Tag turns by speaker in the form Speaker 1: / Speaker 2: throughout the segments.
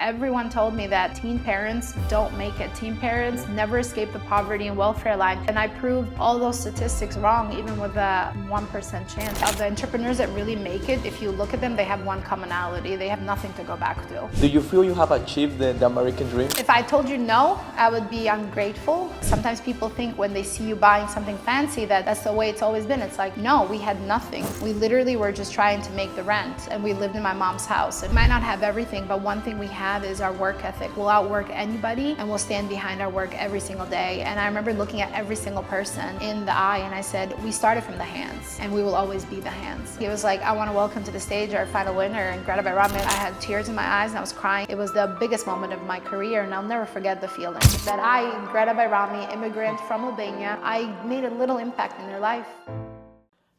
Speaker 1: Everyone told me that teen parents don't make it. Teen parents never escape the poverty and welfare line. And I proved all those statistics wrong, even with a 1% chance. Of the entrepreneurs that really make it, if you look at them, they have one commonality. They have nothing to go back to.
Speaker 2: Do you feel you have achieved the American dream?
Speaker 1: If I told you no, I would be ungrateful. Sometimes people think when they see you buying something fancy that that's the way it's always been. It's like, no, we had nothing. We literally were just trying to make the rent, and we lived in my mom's house. It might not have everything, but one thing we have is our work ethic. We'll outwork anybody, and we'll stand behind our work every single day. And I remember looking at every single person in the eye, and I said, we started from the hands, and we will always be the hands. He was like, I want to welcome to the stage our final winner, and Greta Bajrami. I had tears in my eyes, and I was crying. It was the biggest moment of my career, and I'll never forget the feeling that I, Greta Bajrami, immigrant from Albania, I made a little impact in their life.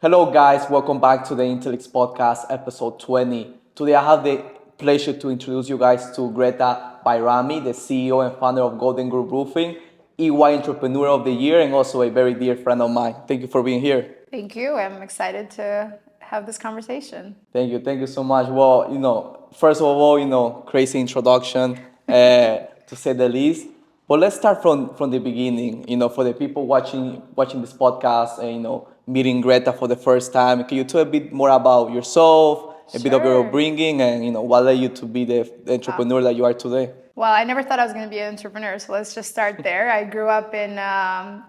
Speaker 2: Hello guys, welcome back to the Intelix podcast episode 20. Today I have the pleasure to introduce you guys to Greta Bajrami, the CEO and founder of Golden Group Roofing, EY Entrepreneur of the Year, and also a very dear friend of mine. Thank you for being here.
Speaker 1: Thank you. I'm excited to have this conversation.
Speaker 2: Thank you so much. Well, first of all, crazy introduction, to say the least. But let's start from the beginning. For the people watching this podcast, and meeting Greta for the first time, can you tell a bit more about yourself, a bit of your upbringing, and what led you to be the entrepreneur that you are today?
Speaker 1: Well, I never thought I was going to be an entrepreneur, so let's just start there. I grew up in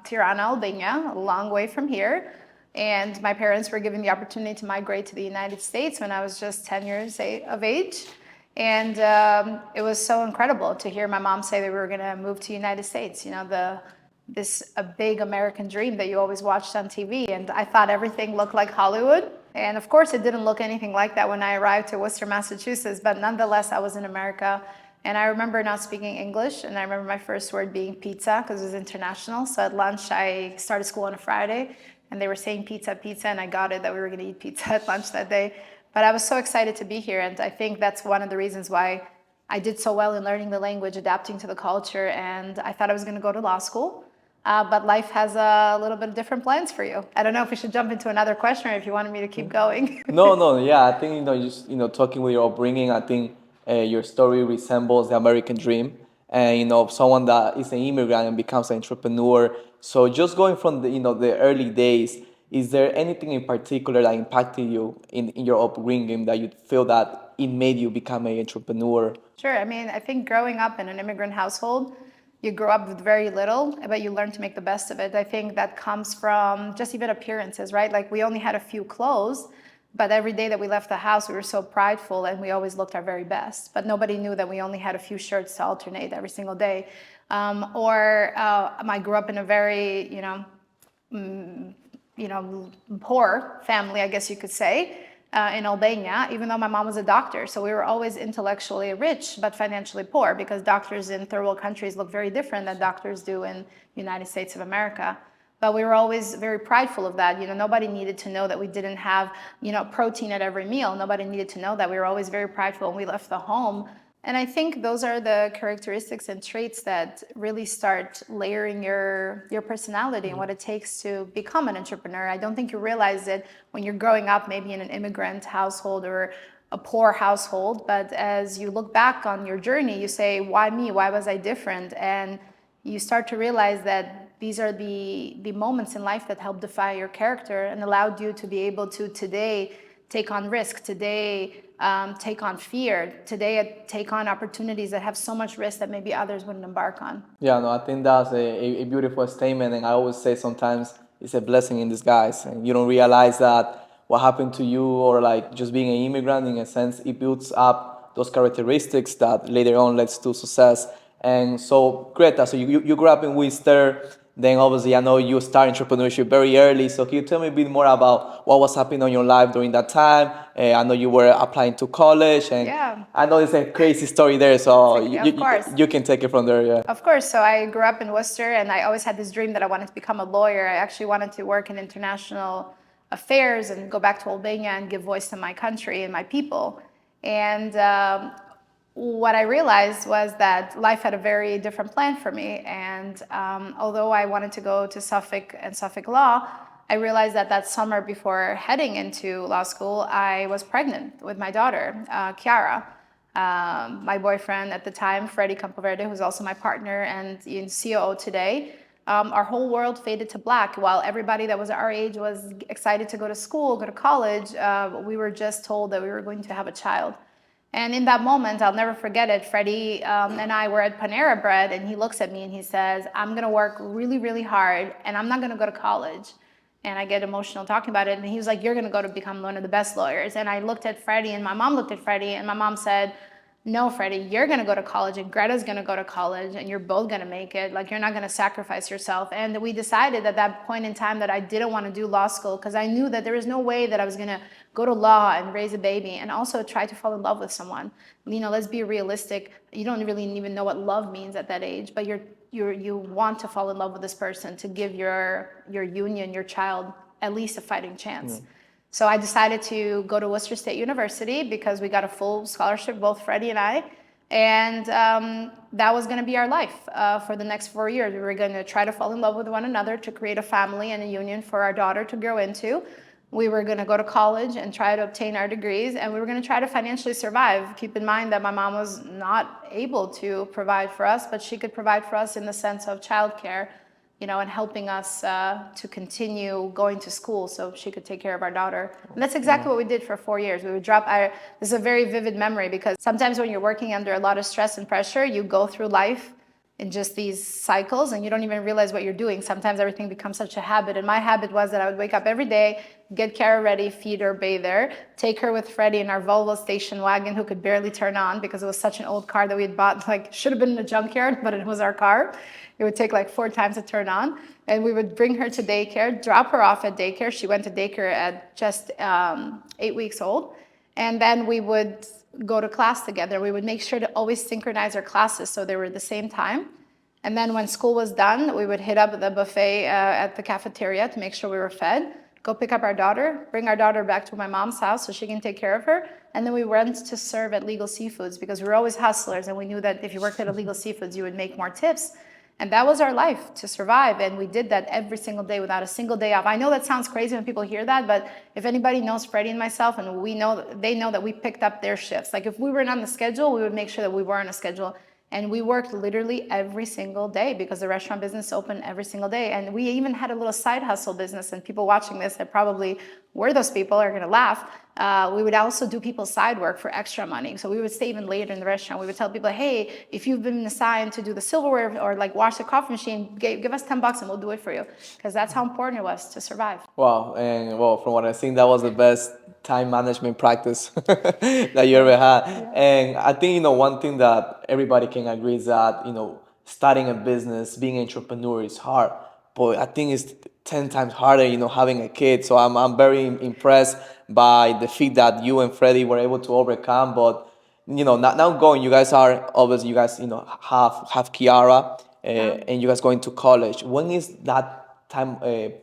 Speaker 1: Tirana, Albania, a long way from here. And my parents were given the opportunity to migrate to the United States when I was just 10 years of age. And it was so incredible to hear my mom say that we were going to move to the United States. This a big American dream that you always watched on TV. And I thought everything looked like Hollywood. And of course, it didn't look anything like that when I arrived to Worcester, Massachusetts. But nonetheless, I was in America. And I remember not speaking English. And I remember my first word being pizza because it was international. So at lunch, I started school on a Friday. And they were saying pizza, pizza. And I got it that we were going to eat pizza at lunch that day. But I was so excited to be here. And I think that's one of the reasons why I did so well in learning the language, adapting to the culture. And I thought I was going to go to law school. But life has a little bit of different plans for you. I don't know if we should jump into another question or if you wanted me to keep going.
Speaker 2: No, yeah, I think, just, talking with your upbringing, I think your story resembles the American dream. And, someone that is an immigrant and becomes an entrepreneur. So just going from the early days, is there anything in particular that impacted you in your upbringing that you feel that it made you become an entrepreneur?
Speaker 1: Sure. I think growing up in an immigrant household, you grow up with very little, but you learn to make the best of it. I think that comes from just even appearances, right? Like we only had a few clothes, but every day that we left the house, we were so prideful and we always looked our very best. But nobody knew that we only had a few shirts to alternate every single day. I grew up in a very, poor family, I guess you could say. In Albania, even though my mom was a doctor. So we were always intellectually rich, but financially poor because doctors in third world countries look very different than doctors do in the United States of America. But we were always very prideful of that. Nobody needed to know that we didn't have, protein at every meal. Nobody needed to know that. We were always very prideful when we left the home. And I think those are the characteristics and traits that really start layering your personality and what it takes to become an entrepreneur. I don't think you realize it when you're growing up, maybe in an immigrant household or a poor household. But as you look back on your journey, you say, why me? Why was I different? And you start to realize that these are the moments in life that help define your character and allowed you to be able to today take on risk, today take on fear, today take on opportunities that have so much risk that maybe others wouldn't embark on.
Speaker 2: Yeah, no, I think that's a beautiful statement. And I always say sometimes it's a blessing in disguise. And you don't realize that what happened to you or like just being an immigrant, in a sense, it builds up those characteristics that later on leads to success. And so, Greta, so you grew up in Worcester. Then obviously I know you started entrepreneurship very early. So can you tell me a bit more about what was happening in your life during that time? I know you were applying to college, and
Speaker 1: yeah.
Speaker 2: I know it's a crazy story there. So
Speaker 1: you
Speaker 2: can take it from there. Yeah.
Speaker 1: Of course. So I grew up in Worcester, and I always had this dream that I wanted to become a lawyer. I actually wanted to work in international affairs and go back to Albania and give voice to my country and my people. And what I realized was that life had a very different plan for me. And although I wanted to go to Suffolk and Suffolk Law, I realized that summer before heading into law school, I was pregnant with my daughter, Chiara. My boyfriend at the time, Freddie Campoverde, who's also my partner and in COO today, our whole world faded to black. While everybody that was our age was excited to go to school, go to college, we were just told that we were going to have a child. And in that moment, I'll never forget it. Freddie and I were at Panera Bread, and he looks at me and he says, I'm going to work really, really hard, and I'm not going to go to college. And I get emotional talking about it. And he was like, you're going to go to become one of the best lawyers. And I looked at Freddie, and my mom looked at Freddie, and my mom said, no, Freddie, you're going to go to college, and Greta's going to go to college, and you're both going to make it. Like, you're not going to sacrifice yourself. And we decided at that point in time that I didn't want to do law school because I knew that there was no way that I was going to go to law and raise a baby and also try to fall in love with someone. You know, let's be realistic. You don't really even know what love means at that age, but you want to fall in love with this person to give your union, your child, at least a fighting chance. Mm. So I decided to go to Worcester State University because we got a full scholarship, both Freddie and I. And that was going to be our life for the next 4 years. We were going to try to fall in love with one another to create a family and a union for our daughter to grow into. We were going to go to college and try to obtain our degrees, and we were going to try to financially survive. Keep in mind that my mom was not able to provide for us, but she could provide for us in the sense of childcare, you know, and helping us to continue going to school so she could take care of our daughter. And that's exactly what we did for 4 years. We would drop this is a very vivid memory because sometimes when you're working under a lot of stress and pressure, you go through life in just these cycles and you don't even realize what you're doing. Sometimes everything becomes such a habit. And my habit was that I would wake up every day, get Kara ready, feed her, bathe her, take her with Freddie in our Volvo station wagon who could barely turn on because it was such an old car that we had bought, like should have been in a junkyard, but it was our car. It would take like 4 times to turn on. And we would bring her to daycare, drop her off at daycare. She went to daycare at just 8 weeks old. And then we would go to class together. We would make sure to always synchronize our classes so they were at the same time. And then when school was done, we would hit up the buffet at the cafeteria to make sure we were fed, go pick up our daughter, bring our daughter back to my mom's house so she can take care of her. And then we went to serve at Legal Seafoods because we were always hustlers and we knew that if you worked at a Legal Seafoods, you would make more tips. And that was our life to survive. And we did that every single day without a single day off. I know that sounds crazy when people hear that, but if anybody knows Freddie and myself, and they know that we picked up their shifts. Like if we weren't on the schedule, we would make sure that we were on a schedule. And we worked literally every single day because the restaurant business opened every single day. And we even had a little side hustle business. And people watching this that probably were those people are going to laugh. We would also do people's side work for extra money. So we would stay even later in the restaurant. We would tell people, hey, if you've been assigned to do the silverware or like wash the coffee machine, give us $10 and we'll do it for you. Because that's how important it was to survive.
Speaker 2: Wow. And well, from what I've seen, that was the best time management practice that you ever had. Yeah. And I think, you know, one thing that everybody can agree is that, you know, starting a business, being an entrepreneur is hard. But I think it's 10 times harder, you know, having a kid. So I'm very impressed by the feat that you and Freddie were able to overcome. But, you know, now going, you guys are, obviously, you guys, you know, have Kiara and you guys going to college. When is that time,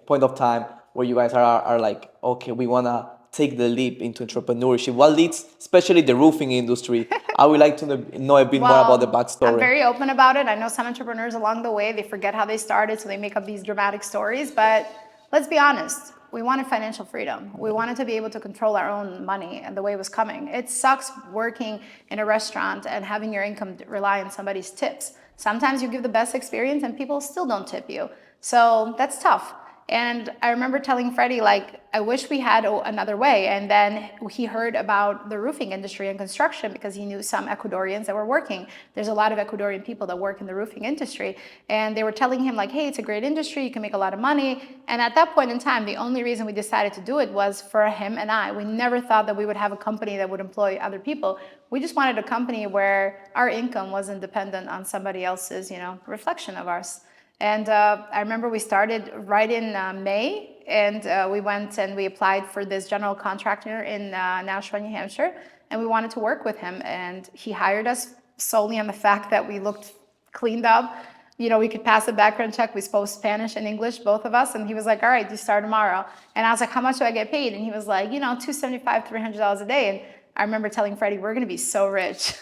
Speaker 2: point of time where you guys are like, okay, we want to take the leap into entrepreneurship? What leads, especially the roofing industry? I would like to know a bit more about the backstory.
Speaker 1: I'm very open about it. I know some entrepreneurs along the way, they forget how they started, so they make up these dramatic stories. But let's be honest, we wanted financial freedom. We wanted to be able to control our own money and the way it was coming. It sucks working in a restaurant and having your income rely on somebody's tips. Sometimes you give the best experience and people still don't tip you. So that's tough. And I remember telling Freddie, like, I wish we had another way. And then he heard about the roofing industry and construction because he knew some Ecuadorians that were working. There's a lot of Ecuadorian people that work in the roofing industry. And they were telling him, like, hey, it's a great industry. You can make a lot of money. And at that point in time, the only reason we decided to do it was for him and I. We never thought that we would have a company that would employ other people. We just wanted a company where our income wasn't dependent on somebody else's, you know, reflection of ours. And I remember we started right in May, and we went and we applied for this general contractor in Nashua, New Hampshire, and we wanted to work with him. And he hired us solely on the fact that we looked cleaned up. You know, we could pass a background check. We spoke Spanish and English, both of us. And he was like, all right, you start tomorrow. And I was like, how much do I get paid? And he was like, you know, $275, $300 a day. And I remember telling Freddie, we're going to be so rich.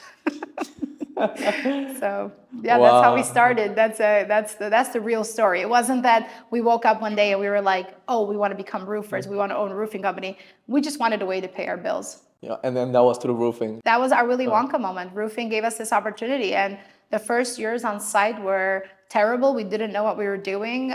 Speaker 1: So yeah, wow. That's how we started. That's the real story. It wasn't that we woke up one day and we were like, oh, we want to become roofers. We want to own a roofing company. We just wanted a way to pay our bills.
Speaker 2: Yeah, and then that was through roofing.
Speaker 1: That was our Willy Wonka moment. Roofing gave us this opportunity, and the first years on site were terrible. We didn't know what we were doing.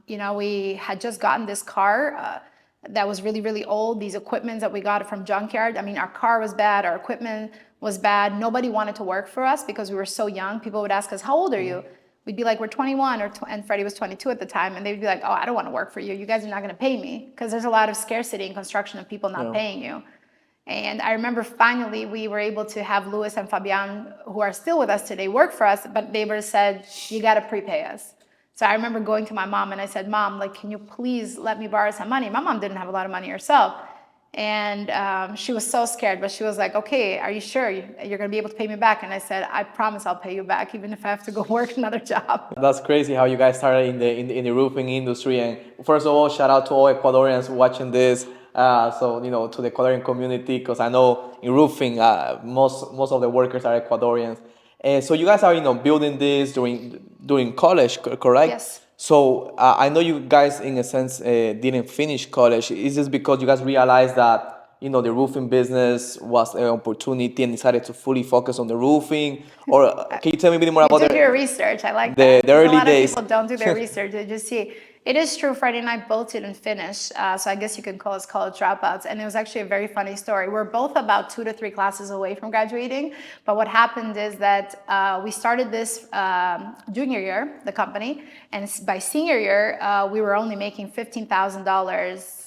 Speaker 1: We had just gotten this car that was really, really old. These equipments that we got from junkyard. I mean, our car was bad. Our equipment was bad. Nobody wanted to work for us because we were so young. People would ask us, "How old are you?" We'd be like, "We're 21," and Freddie was 22 at the time, and they'd be like, "Oh, I don't want to work for you. You guys are not going to pay me," because there's a lot of scarcity in construction of people not paying you. And I remember finally we were able to have Louis and Fabian, who are still with us today, work for us, but they were said, "You got to prepay us." So I remember going to my mom and I said, "Mom, like, can you please let me borrow some money?" My mom didn't have a lot of money herself. And she was so scared, but she was like, "Okay, are you sure you're going to be able to pay me back?" And I said, "I promise I'll pay you back, even if I have to go work another job."
Speaker 2: That's crazy how you guys started in the roofing industry. And first of all, shout out to all Ecuadorians watching this. To the Ecuadorian community, because I know in roofing, most of the workers are Ecuadorians. And so you guys are building this during college, correct?
Speaker 1: Yes.
Speaker 2: So I know you guys, in a sense, didn't finish college. Is this because you guys realized that the roofing business was an opportunity and decided to fully focus on the roofing? Or can you tell me a bit more
Speaker 1: You
Speaker 2: about
Speaker 1: did your research. I like
Speaker 2: the
Speaker 1: that. 'Cause
Speaker 2: early
Speaker 1: a lot
Speaker 2: days?
Speaker 1: of people don't do their research. They just see. It is true. Freddie and I both didn't finish. So I guess you can call us college dropouts. And it was actually a very funny story. We're both about 2 to 3 classes away from graduating. But what happened is that we started this junior year, the company. And by senior year, we were only making $15,000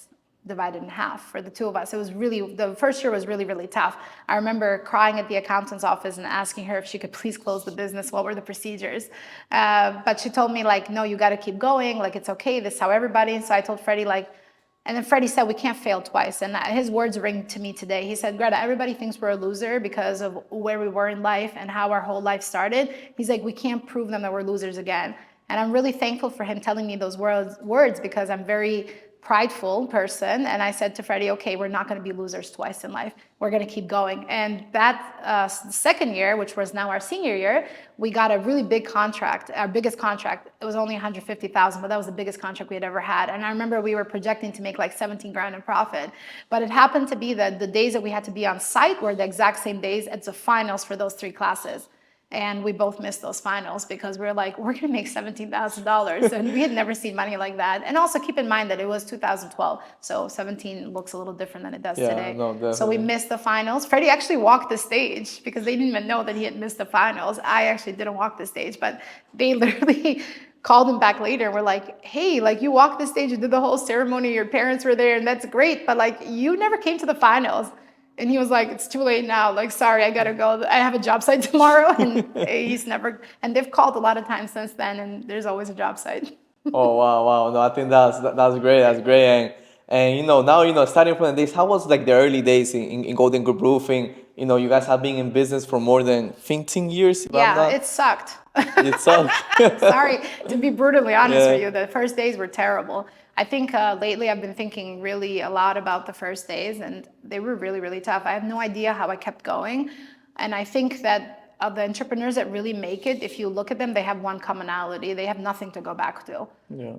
Speaker 1: divided in half for the two of us. It was really, the first year was really, really tough. I remember crying at the accountant's office and asking her if she could please close the business. What were the procedures? But she told me, like, "No, you got to keep going. Like, it's okay. This is how everybody." And so I told Freddie, like, and then Freddie said, "We can't fail twice." And his words ring to me today. He said, "Greta, everybody thinks we're a loser because of where we were in life and how our whole life started." He's like, "We can't prove them that we're losers again." And I'm really thankful for him telling me those words because I'm very prideful person. And I said to Freddie, "Okay, we're not going to be losers twice in life. We're going to keep going." And that second year, which was now our senior year, we got a really big contract, our biggest contract. It was only 150,000, but that was the biggest contract we had ever had. And I remember we were projecting to make like 17 grand in profit. But it happened to be that the days that we had to be on site were the exact same days as the finals for those 3 classes. And we both missed those finals because we were like, we're going to make $17,000. And we had never seen money like that. And also keep in mind that it was 2012. So 17 looks a little different than it does today.
Speaker 2: No, definitely.
Speaker 1: So we missed the finals. Freddie actually walked the stage because they didn't even know that he had missed the finals. I actually didn't walk the stage, but they literally called him back later and were like, "Hey, like, you walked the stage, you did the whole ceremony, your parents were there, and that's great, but like, you never came to the finals." And he was like, "It's too late now. Like, sorry, I gotta go. I have a job site tomorrow." And he's never, and they've called a lot of times since then, and there's always a job site.
Speaker 2: Oh wow! No, I think that's great. That's great. And now starting from the days, how was like the early days in Golden Group Roofing? You guys have been in business for more than 15 years. If I'm
Speaker 1: Yeah,
Speaker 2: not.
Speaker 1: it sucked.
Speaker 2: It sucked.
Speaker 1: Sorry, to be brutally honest
Speaker 2: Yeah.
Speaker 1: with you, the first days were terrible. I think lately I've been thinking really a lot about the first days, and they were really, really tough. I have no idea how I kept going. And I think that the entrepreneurs that really make it, if you look at them, they have one commonality. They have nothing to go back to.
Speaker 2: Yeah.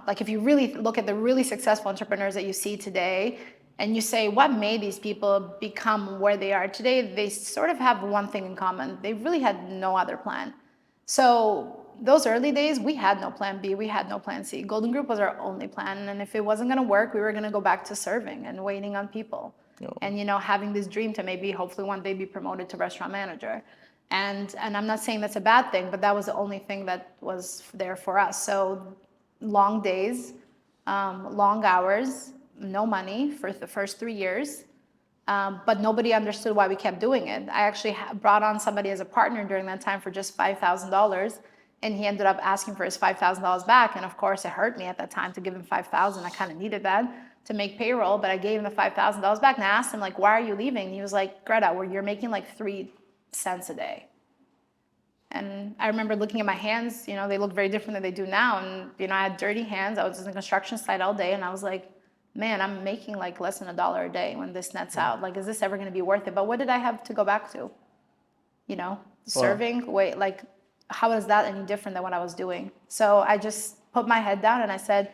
Speaker 1: Like, if you really look at the really successful entrepreneurs that you see today, and you say, what made these people become where they are today? They sort of have one thing in common. They really had no other plan. So those early days, we had no plan B, we had no plan C. Golden Group was our only plan. And if it wasn't going to work, we were going to go back to serving and waiting on people. And, having this dream to maybe, hopefully one day be promoted to restaurant manager. And I'm not saying that's a bad thing, but that was the only thing that was there for us. So long days, long hours, no money for the first 3 years. But nobody understood why we kept doing it. I actually brought on somebody as a partner during that time for just $5,000, and he ended up asking for his $5,000 back. And of course, it hurt me at that time to give him $5,000. I kind of needed that to make payroll, but I gave him the $5,000 back. And I asked him, like, "Why are you leaving?" And he was like, "Greta, you're making like 3 cents a day." And I remember looking at my hands. They look very different than they do now. And I had dirty hands. I was in the construction site all day, and I was like, man, I'm making like less than $1 a day when this nets out. Like, is this ever going to be worth it? But what did I have to go back to? Serving. Wait, like, how is that any different than what I was doing? So I just put my head down and I said,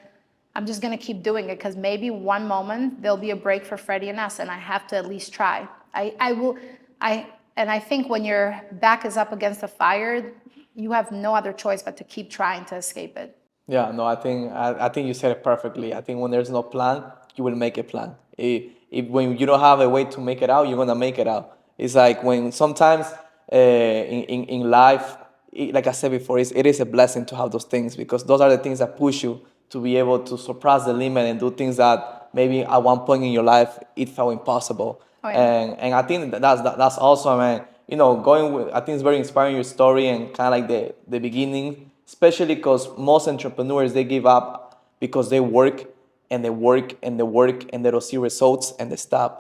Speaker 1: I'm just going to keep doing it because maybe one moment there'll be a break for Freddie and us, and I have to at least try. And I think when your back is up against the fire, you have no other choice but to keep trying to escape it.
Speaker 2: Yeah, no, I think you said it perfectly. I think when there's no plan, you will make a plan. When you don't have a way to make it out, you're gonna make it out. It's like when sometimes in life, like I said before, it is a blessing to have those things because those are the things that push you to be able to surpass the limit and do things that maybe at one point in your life it felt impossible.
Speaker 1: Oh, yeah.
Speaker 2: And I think that's awesome, man. You know, going with I think it's very inspiring your story and kind of like the beginning, especially because most entrepreneurs they give up because they work and they work and they work and they don't see results and they stop.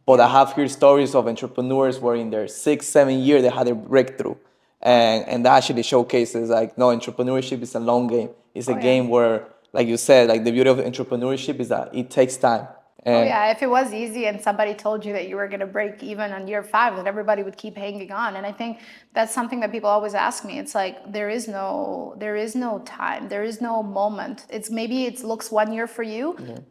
Speaker 2: But I have heard stories of entrepreneurs where in their 6, 7 years they had a breakthrough, and that actually showcases like no, entrepreneurship is a long game. It's a
Speaker 1: Oh, yeah.
Speaker 2: game where, like you said, like the beauty of entrepreneurship is that it takes time.
Speaker 1: Oh
Speaker 2: And
Speaker 1: yeah, if it was easy and somebody told you that you were going to break even on year 5, then everybody would keep hanging on. And I think that's something that people always ask me. It's like there is no time, there is no moment. It's maybe it looks 1 year for you,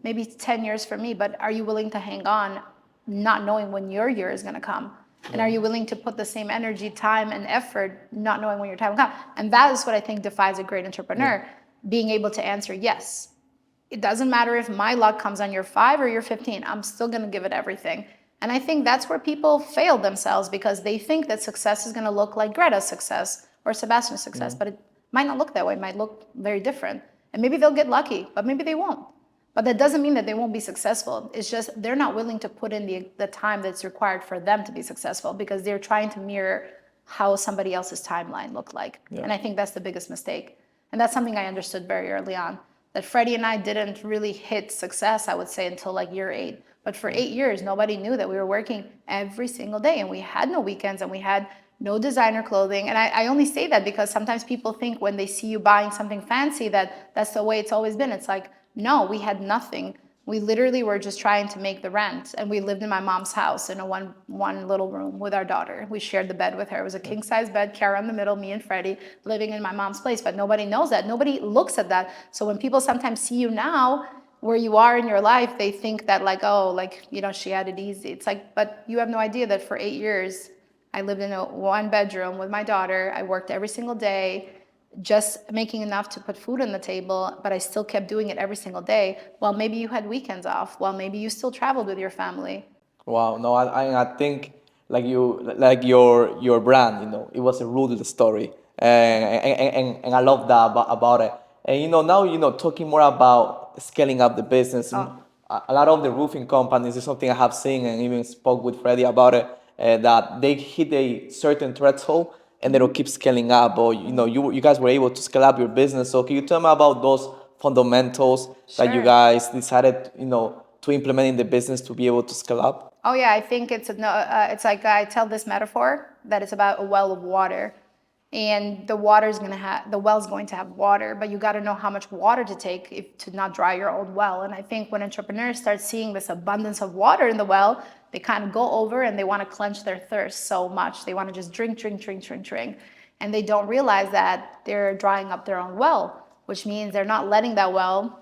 Speaker 1: maybe it's 10 years for me, but are you willing to hang on, not knowing when your year is going to come? And are you willing to put the same energy, time, and effort, not knowing when your time will come? And that is what I think defines a great entrepreneur, being able to answer yes. It doesn't matter if my luck comes on year 5 or year 15, I'm still going to give it everything. And I think that's where people fail themselves because they think that success is going to look like Greta's success or Sebastian's success, but it might not look that way. It might look very different. And maybe they'll get lucky, but maybe they won't. But that doesn't mean that they won't be successful. It's just they're not willing to put in the time that's required for them to be successful because they're trying to mirror how somebody else's timeline looked like. And I think that's the biggest mistake. And that's something I understood very early on. That Freddie and I didn't really hit success, I would say, until like year 8. But for 8 years, nobody knew that we were working every single day and we had no weekends and we had no designer clothing. And I only say that because sometimes people think when they see you buying something fancy that that's the way it's always been. It's like, no, we had nothing. We literally were just trying to make the rent, and we lived in my mom's house in a one little room with our daughter. We shared the bed with her. It was a king size bed, Kara in the middle, me and Freddie living in my mom's place, but nobody knows that. Nobody looks at that. So when people sometimes see you now, where you are in your life, they think that like, oh, like, you know, she had it easy. It's like, but you have no idea that for 8 years, I lived in a 1 bedroom with my daughter. I worked every single day, just making enough to put food on the table, but I still kept doing it every single day. Well, maybe you had weekends off. Well, maybe you still traveled with your family.
Speaker 2: wow, no, I think like your brand, you know, it was a ruthless story, and I love that about it. And you know now you know talking more about scaling up the business. A lot of the roofing companies is something I have seen and even spoke with Freddie about it. That they hit a certain threshold and they don't keep scaling up. Or you know you guys were able to scale up your business. So can you tell me about those fundamentals that you
Speaker 1: Sure.
Speaker 2: guys decided you know to implement in the business to be able to scale up?
Speaker 1: Oh yeah, I think it's like I tell this metaphor that it's about a well of water, and the well's going to have water, but you got to know how much water to take to not dry your old well. And I think when entrepreneurs start seeing this abundance of water in the well, they kind of go over and they want to quench their thirst so much. They want to just drink, drink, drink, drink, drink, and they don't realize that they're drying up their own well, which means they're not letting that well,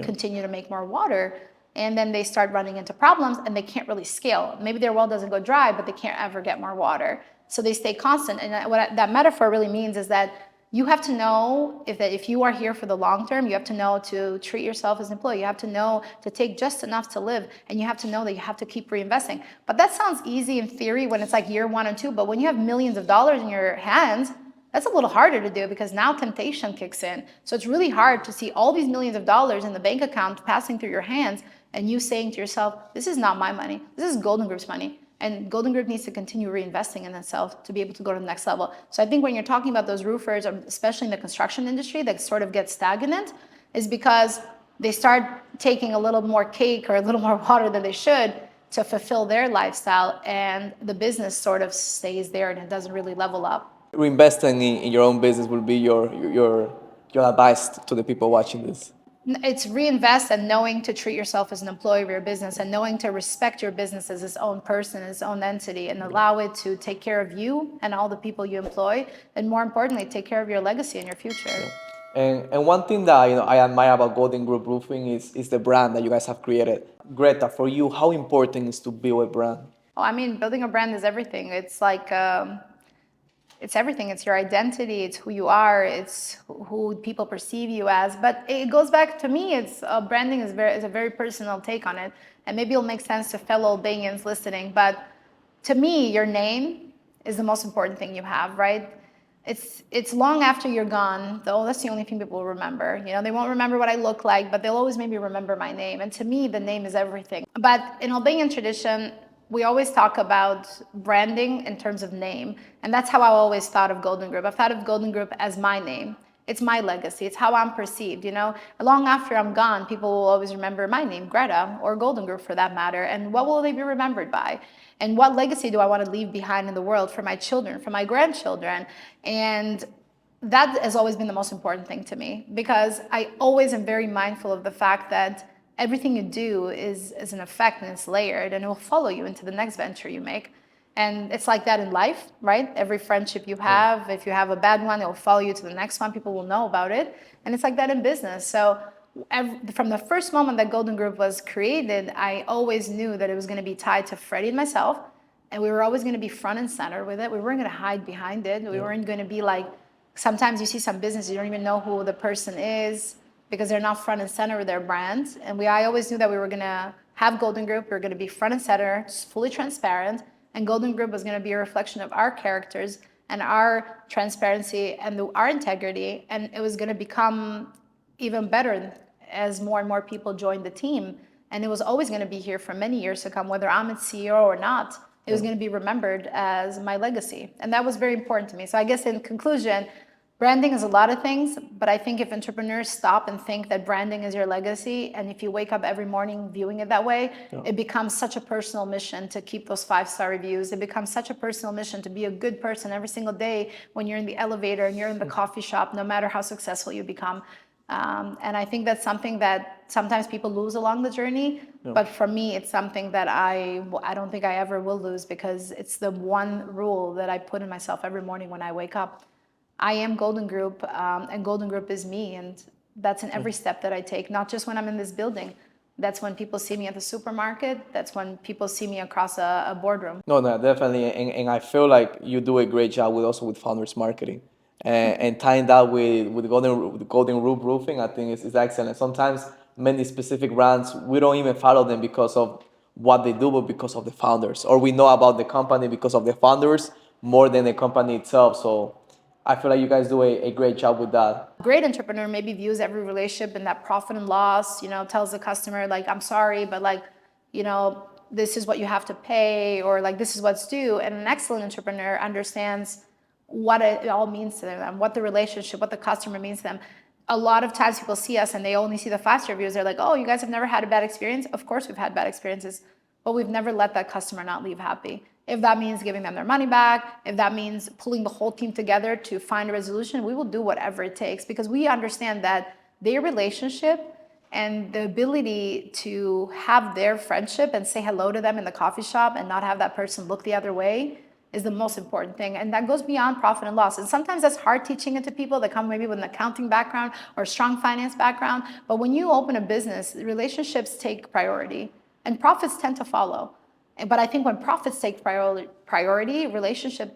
Speaker 1: continue to make more water. And then they start running into problems and they can't really scale. Maybe their well doesn't go dry, but they can't ever get more water. So they stay constant. And what that metaphor really means is that you have to know if you are here for the long term, you have to know to treat yourself as an employee. You have to know to take just enough to live. And you have to know that you have to keep reinvesting. But that sounds easy in theory when it's like year 1 and 2. But when you have millions of dollars in your hands, that's a little harder to do because now temptation kicks in. So it's really hard to see all these millions of dollars in the bank account passing through your hands and you saying to yourself, this is not my money, this is Golden Group's money. And Golden Group needs to continue reinvesting in itself to be able to go to the next level. So I think when you're talking about those roofers, especially in the construction industry, that sort of gets stagnant, is because they start taking a little more cake or a little more water than they should to fulfill their lifestyle, and the business sort of stays there and it doesn't really level up.
Speaker 2: Reinvesting in your own business will be your advice to the people watching this.
Speaker 1: It's reinvest and knowing to treat yourself as an employee of your business and knowing to respect your business as its own person, its own entity, and allow it to take care of you and all the people you employ, and more importantly, take care of your legacy and your future.
Speaker 2: And one thing that I admire about Golden Group Roofing is the brand that you guys have created. Greta, for you, how important is to build a brand?
Speaker 1: Oh, I mean, building a brand is everything. It's like it's everything. It's your identity. It's who you are. It's who people perceive you as. But it goes back to me. It's branding is a very personal take on it, and maybe it'll make sense to fellow Albanians listening. But to me, your name is the most important thing you have, right? It's long after you're gone, though that's the only thing people will remember. You know, they won't remember what I look like, but they'll always maybe remember my name. And to me, the name is everything. But in Albanian tradition, we always talk about branding in terms of name. And that's how I always thought of Golden Group. I've thought of Golden Group as my name. It's my legacy. It's how I'm perceived, you know. Long after I'm gone, people will always remember my name, Greta, or Golden Group for that matter. And what will they be remembered by? And what legacy do I want to leave behind in the world for my children, for my grandchildren? And that has always been the most important thing to me, because I always am very mindful of the fact that everything you do is an effect, and it's layered, and it will follow you into the next venture you make. And it's like that in life, right? Every friendship you have, if you have a bad one, it will follow you to the next one. People will know about it. And it's like that in business. So from the first moment that Golden Group was created, I always knew that it was going to be tied to Freddie and myself. And we were always going to be front and center with it. We weren't going to hide behind it. We weren't going to be like, sometimes you see some business, you don't even know who the person is because they're not front and center with their brand. And I always knew that we were going to have Golden Group. We were going to be front and center, fully transparent. And Golden Group was going to be a reflection of our characters and our transparency and our integrity. And it was going to become even better as more and more people joined the team. And it was always going to be here for many years to come, whether I'm its CEO or not. It was going to be remembered as my legacy. And that was very important to me. So I guess in conclusion, branding is a lot of things, but I think if entrepreneurs stop and think that branding is your legacy, and if you wake up every morning viewing it that way, it becomes such a personal mission to keep those 5-star reviews. It becomes such a personal mission to be a good person every single day when you're in the elevator and you're in the coffee shop, no matter how successful you become. And I think that's something that sometimes people lose along the journey. But for me, it's something that I don't think I ever will lose, because it's the one rule that I put in myself every morning when I wake up. I am Golden Group, and Golden Group is me. And that's in every step that I take, not just when I'm in this building. That's when people see me at the supermarket. That's when people see me across a boardroom.
Speaker 2: No, no, definitely. And I feel like you do a great job with founders marketing. And tying that with Golden Roof Roofing, I think is excellent. Sometimes many specific brands, we don't even follow them because of what they do, but because of the founders. Or we know about the company because of the founders more than the company itself. So I feel like you guys do a great job with that.
Speaker 1: A great entrepreneur maybe views every relationship in that profit and loss, you know, tells the customer, like, I'm sorry, but like, you know, this is what you have to pay, or like, this is what's due. And an excellent entrepreneur understands what it all means to them, what the relationship, what the customer means to them. A lot of times people see us and they only see the fast reviews. They're like, oh, you guys have never had a bad experience? Of course we've had bad experiences, but we've never let that customer not leave happy. If that means giving them their money back, if that means pulling the whole team together to find a resolution, we will do whatever it takes, because we understand that their relationship and the ability to have their friendship and say hello to them in the coffee shop and not have that person look the other way is the most important thing. And that goes beyond profit and loss. And sometimes that's hard teaching it to people that come maybe with an accounting background or a strong finance background. But when you open a business, relationships take priority and profits tend to follow. But I think when profits take priority, relationships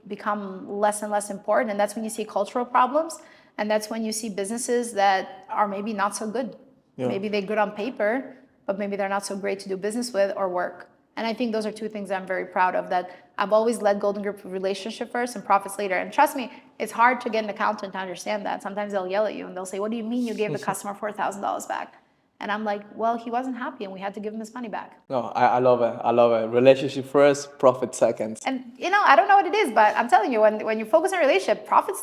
Speaker 1: become less and less important. And that's when you see cultural problems. And that's when you see businesses that are maybe not so good. Maybe they're good on paper, but maybe they're not so great to do business with or work. And I think those are two things I'm very proud of, that I've always led Golden Group with relationship first and profits later. And trust me, it's hard to get an accountant to understand that. Sometimes they'll yell at you and they'll say, what do you mean you gave the customer $4,000 back? And I'm like, well, he wasn't happy and we had to give him his money back.
Speaker 2: No, I love it. I love it. Relationship first, profit second.
Speaker 1: And, you know, I don't know what it is, but I'm telling you, when you focus on relationship, profits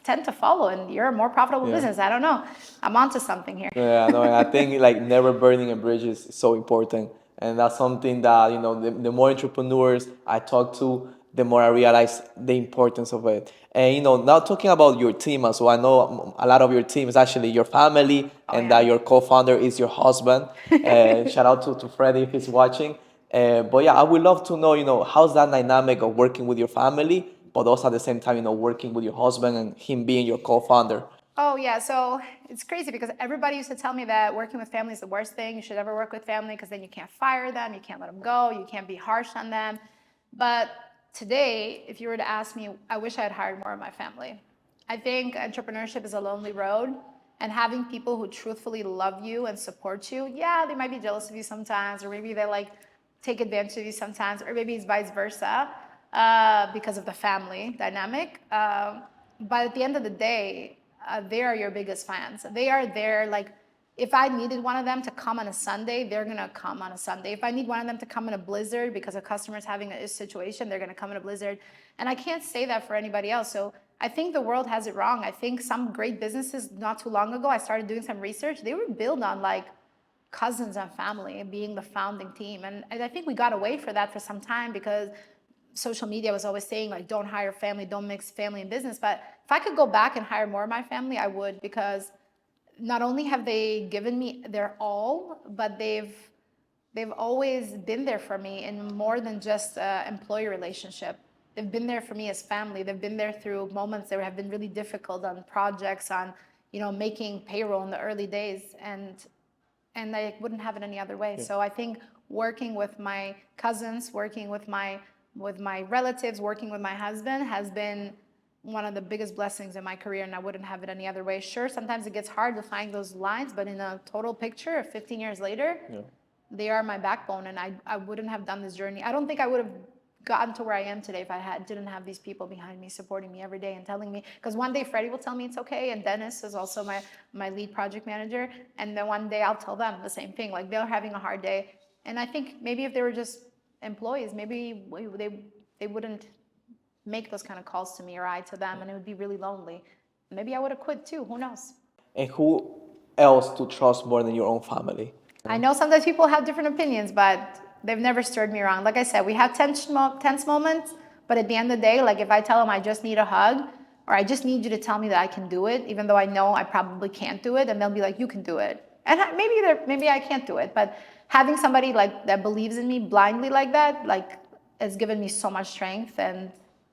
Speaker 1: tend to follow and you're a more profitable business. I don't know. I'm onto something here.
Speaker 2: Yeah, no, and I think like never burning a bridge is so important. And that's something that, you know, the more entrepreneurs I talk to, the more I realize the importance of it. And, you know, now talking about your team as well, I know a lot of your team is actually your family, and that your co-founder is your husband. Shout out to Freddie if he's watching. But yeah, I would love to know, you know, how's that dynamic of working with your family, but also at the same time, you know, working with your husband and him being your co-founder?
Speaker 1: Oh, yeah. So it's crazy because everybody used to tell me that working with family is the worst thing. You should never work with family because then you can't fire them, you can't let them go, you can't be harsh on them. But today, if you were to ask me, I wish I had hired more of my family. I think entrepreneurship is a lonely road, and having people who truthfully love you and support you, yeah, they might be jealous of you sometimes, or maybe they like take advantage of you sometimes, or maybe it's vice versa because of the family dynamic. But at the end of the day, they are your biggest fans. They are there. Like, if I needed one of them to come on a Sunday, they're gonna come on a Sunday. If I need one of them to come in a blizzard because a customer's having a situation, they're gonna come in a blizzard. And I can't say that for anybody else. So I think the world has it wrong. I think some great businesses not too long ago, I started doing some research, they were built on like cousins and family being the founding team. And I think we got away from that for some time because social media was always saying like, don't hire family, don't mix family and business. But if I could go back and hire more of my family, I would, because not only have they given me their all, but they've always been there for me in more than just employee relationship. They've been there for me as family. They've been there through moments that have been really difficult on projects, on making payroll in the early days, and I wouldn't have it any other way. Yeah. So I think working with my cousins, working with my relatives, working with my husband has been one of the biggest blessings in my career, and I wouldn't have it any other way. Sure, sometimes it gets hard to find those lines, but in a total picture of 15 years later, yeah, they are my backbone, and I wouldn't have done this journey. I don't think I would have gotten to where I am today if I didn't have these people behind me, supporting me every day and telling me, because one day Freddie will tell me it's okay, and Dennis is also my lead project manager, and then one day I'll tell them the same thing, like they're having a hard day. And I think maybe if they were just employees, maybe they wouldn't make those kind of calls to me, or I to them, and it would be really lonely. Maybe I would have quit too, who knows?
Speaker 2: And who else to trust more than your own family?
Speaker 1: I know sometimes people have different opinions, but they've never steered me wrong. Like I said, we have tense moments, but at the end of the day, like if I tell them I just need a hug, or I just need you to tell me that I can do it, even though I know I probably can't do it, and they'll be like, you can do it. And maybe I can't do it, but having somebody like that believes in me blindly like that, like, has given me so much strength, and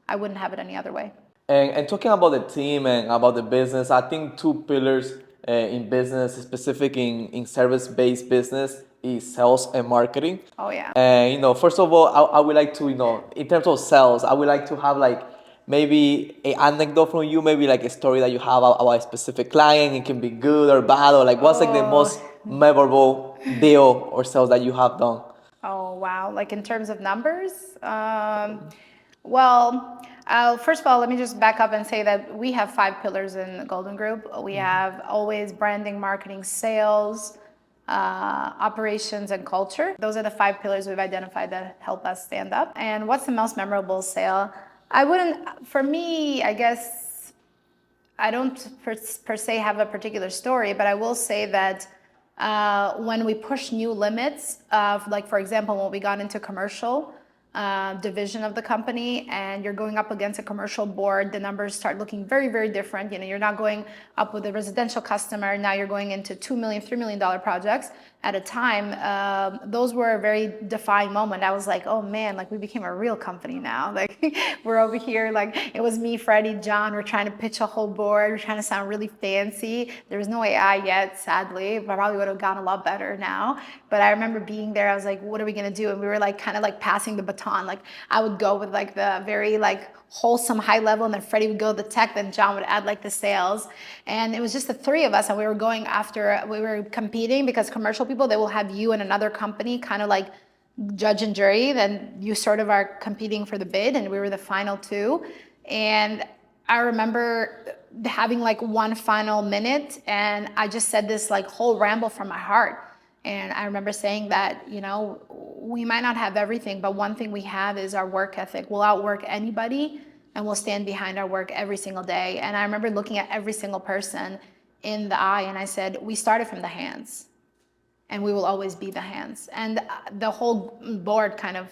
Speaker 1: I wouldn't have it any other way.
Speaker 2: And talking about the team and about the business, I think two pillars in business, specific in service-based business, is sales and marketing.
Speaker 1: Oh yeah.
Speaker 2: And first of all, I would like to, in terms of sales, I would like to have like maybe an anecdote from you, maybe like a story that you have about a specific client. It can be good or bad, or like what's like the most memorable deal or sales that you have done.
Speaker 1: Oh wow! Like in terms of numbers. Well, first of all, let me just back up and say that we have 5 pillars in the Golden Group. We have always branding, marketing, sales, operations, and culture. Those are the 5 pillars we've identified that help us stand up. And what's the most memorable sale? For me, I guess, I don't per se have a particular story, but I will say that when we push new limits, like for example, when we got into commercial division of the company, and you're going up against a commercial board, the numbers start looking very, very different. You're not going up with a residential customer. Now you're going into $2 million, $3 million projects at a time. Those were a very defining moment. I was like, oh man, like we became a real company now. Like we're over here, like it was me, Freddie, John. We're trying to pitch a whole board. We're trying to sound really fancy. There was no AI yet, sadly. But probably would have gone a lot better now. But I remember being there. I was like, what are we gonna do? And we were like kind of like passing the baton. Like I would go with like the very like wholesome high level, and then Freddie would go the tech, then John would add like the sales. And it was just the 3 of us, and we were competing, because commercial people, they will have you and another company kind of like judge and jury, then you sort of are competing for the bid, and we were the final 2. And I remember having like one final minute, and I just said this like whole ramble from my heart. And I remember saying that, we might not have everything, but one thing we have is our work ethic. We'll outwork anybody, and we'll stand behind our work every single day. And I remember looking at every single person in the eye, and I said, we started from the hands, and we will always be the hands. And the whole board kind of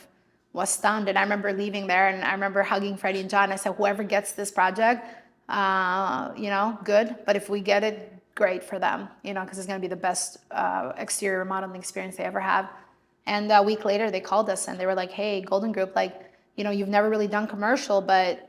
Speaker 1: was stunned. And I remember leaving there, and I remember hugging Freddie and John. I said, whoever gets this project, good. But if we get it, great for them, because it's going to be the best exterior remodeling experience they ever have. And a week later, they called us, and they were like, hey, Golden Group, like, you've never really done commercial, but,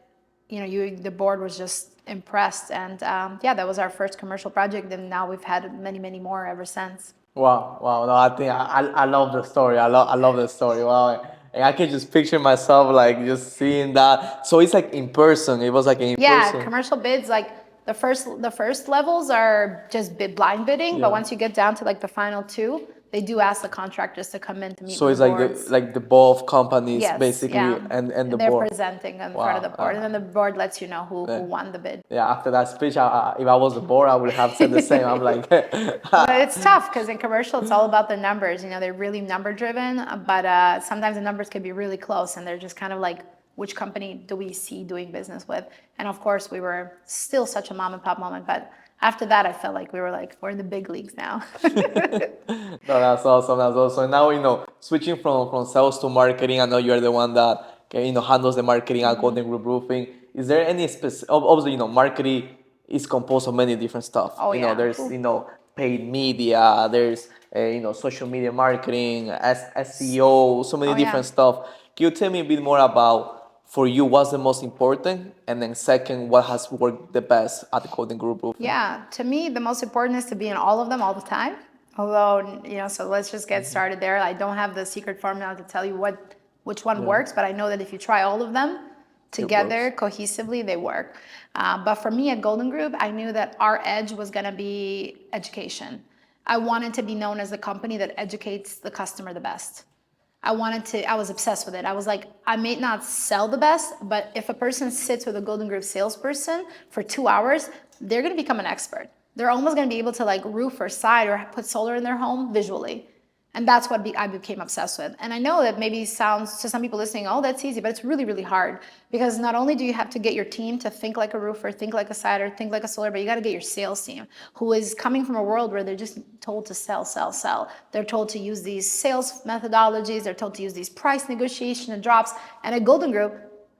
Speaker 1: the board was just impressed. And yeah, that was our first commercial project, and now we've had many, many more ever since.
Speaker 2: Wow, wow. No, I think I love the story. I love the story. Wow. And I can just picture myself like just seeing that. So it's like in person. It was like in
Speaker 1: Yeah,
Speaker 2: person.
Speaker 1: commercial bids, like the first levels are just blind bidding, but
Speaker 2: Yeah.
Speaker 1: once you get down to like the final two, they do ask the contractors to come in to meet
Speaker 2: So
Speaker 1: with the
Speaker 2: it's like
Speaker 1: boards.
Speaker 2: the both companies
Speaker 1: Yes,
Speaker 2: basically
Speaker 1: yeah.
Speaker 2: and the
Speaker 1: And they're
Speaker 2: board.
Speaker 1: presenting in front of the
Speaker 2: Wow.
Speaker 1: board, and then the board lets you know who
Speaker 2: Yeah.
Speaker 1: won the bid.
Speaker 2: Yeah, after that speech, if I was the board, I would have said the same. I'm like,
Speaker 1: But it's tough because in commercial, it's all about the numbers. You know, they're really number driven, but sometimes the numbers can be really close, and they're just kind of like, which company do we see doing business with? And of course, we were still such a mom and pop moment, but after that, I felt like we're in the big leagues now.
Speaker 2: no, that's awesome. That's awesome. Now, switching from sales to marketing, I know you're the one that handles the marketing at Golden Group Roofing. Is there any specific? Obviously, marketing is composed of many different stuff.
Speaker 1: Oh yeah.
Speaker 2: There's paid media. There's social media marketing, SEO, so many
Speaker 1: Oh yeah.
Speaker 2: different stuff. Can you tell me a bit more about? For you, what's the most important? And then second, what has worked the best at the Golden Group Roofing?
Speaker 1: Yeah, to me, the most important is to be in all of them all the time. Although, so let's just get started there. I don't have the secret formula to tell you which one works, but I know that if you try all of them together, cohesively, they work. But for me at Golden Group, I knew that our edge was going to be education. I wanted to be known as the company that educates the customer the best. I was obsessed with it. I was like, I may not sell the best, but if a person sits with a Golden Group salesperson for 2 hours, they're going to become an expert. They're almost going to be able to like roof or side or put solar in their home visually. And that's what I became obsessed with. And I know that maybe sounds to some people listening, oh, that's easy, but it's really, really hard because not only do you have to get your team to think like a roofer, think like a sider, think like a solar, but you got to get your sales team who is coming from a world where they're just told to sell, sell, sell. They're told to use these sales methodologies. They're told to use these price negotiation and drops. And at Golden Group,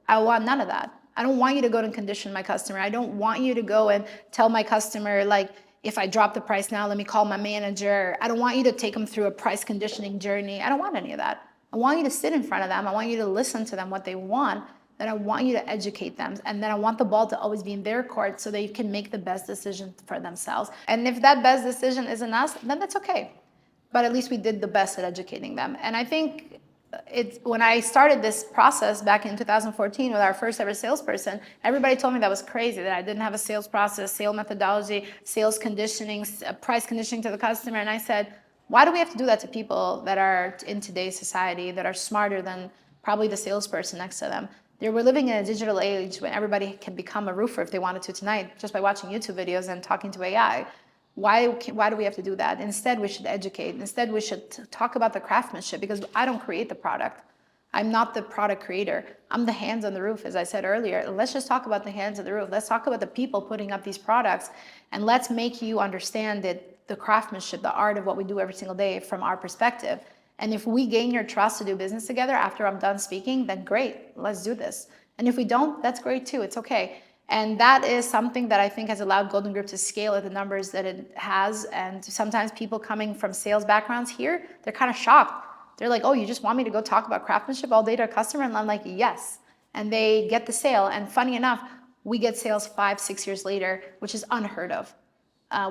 Speaker 1: I want none of that. I don't want you to go and condition my customer. I don't want you to go and tell my customer like, if I drop the price now, let me call my manager. I don't want you to take them through a price conditioning journey. I don't want any of that. I want you to sit in front of them. I want you to listen to them, what they want. Then I want you to educate them. And then I want the ball to always be in their court so they can make the best decision for themselves. And if that best decision isn't us, then that's okay. But at least we did the best at educating them. And I think when I started this process back in 2014 with our first ever salesperson, everybody told me that was crazy, that I didn't have a sales process, sales methodology, sales conditioning, price conditioning to the customer. And I said, why do we have to do that to people that are in today's society, that are smarter than probably the salesperson next to them? We're living in a digital age when everybody can become a roofer if they wanted to tonight, just by watching YouTube videos and talking to AI. Why do we have to do that? Instead, we should educate. Instead, we should talk about the craftsmanship because I don't create the product. I'm not the product creator. I'm the hands on the roof, as I said earlier. Let's just talk about the hands on the roof. Let's talk about the people putting up these products, and let's make you understand that the craftsmanship, the art of what we do every single day from our perspective. And if we gain your trust to do business together after I'm done speaking, then great, let's do this. And if we don't, that's great too. It's okay. And that is something that I think has allowed Golden Group to scale at the numbers that it has. And sometimes people coming from sales backgrounds here, they're kind of shocked. They're like, oh, you just want me to go talk about craftsmanship all day to a customer? And I'm like, yes. And they get the sale. And funny enough, we get sales 5-6 years later, which is unheard of.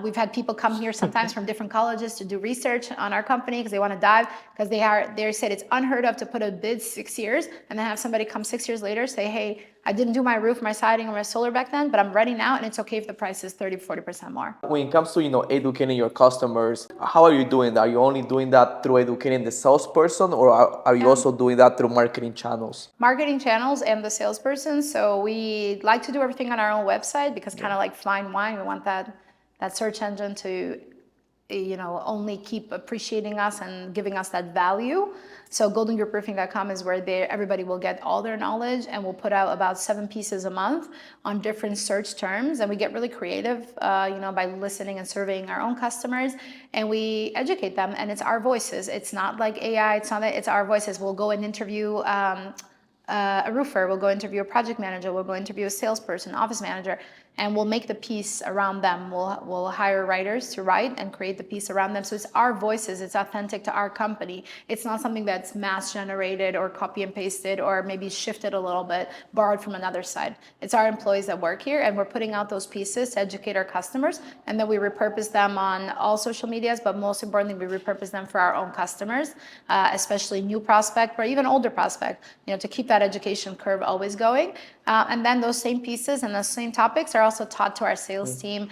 Speaker 1: We've had people come here sometimes from different colleges to do research on our company because they want to dive, because they said it's unheard of to put a bid 6 years and then have somebody come 6 years later say, hey, I didn't do my roof, my siding, or my solar back then, but I'm ready now, and it's okay if the price is 30-40% more.
Speaker 2: When it comes to educating your customers, how are you doing that? Are you only doing that through educating the salesperson, or are you also doing that through marketing channels?
Speaker 1: Marketing channels and the salesperson. So we like to do everything on our own website because kind of like flying wine, we want that search engine to only keep appreciating us and giving us that value. So goldengrouproofing.com is where everybody will get all their knowledge, and we'll put out about 7 pieces a month on different search terms. And we get really creative, by listening and surveying our own customers, and we educate them. And it's our voices. It's not like AI. It's our voices. We'll go and interview a roofer. We'll go interview a project manager. We'll go interview a salesperson, office manager. and we'll make the piece around them. We'll hire writers to write and create the piece around them. So it's our voices, it's authentic to our company. It's not something that's mass generated or copy and pasted or maybe shifted a little bit, borrowed from another side. It's our employees that work here, and we're putting out those pieces to educate our customers, and then we repurpose them on all social medias, but most importantly, we repurpose them for our own customers, especially new prospect or even older prospect, to keep that education curve always going. And then those same pieces and those same topics are also taught to our sales team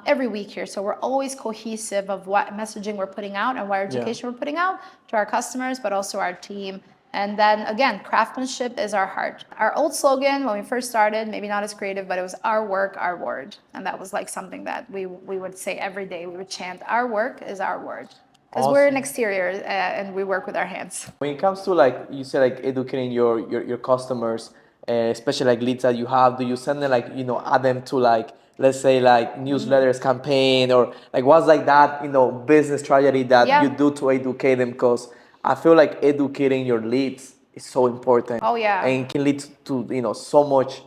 Speaker 1: every week here. So we're always cohesive of what messaging we're putting out and what education we're putting out to our customers, but also our team. And then again, craftsmanship is our heart. Our old slogan when we first started, maybe not as creative, but it was our work, our word. And that was like something that we would say every day. We would chant, our work is our word. Because we're an exterior and we work with our hands.
Speaker 2: When it comes to like you said, like educating your customers, especially like leads that you have, do you send them like add them to like let's say like newsletters campaign or like what's like that business strategy that you do to educate them? Because I feel like educating your leads is so important.
Speaker 1: Oh yeah.
Speaker 2: And can lead to so much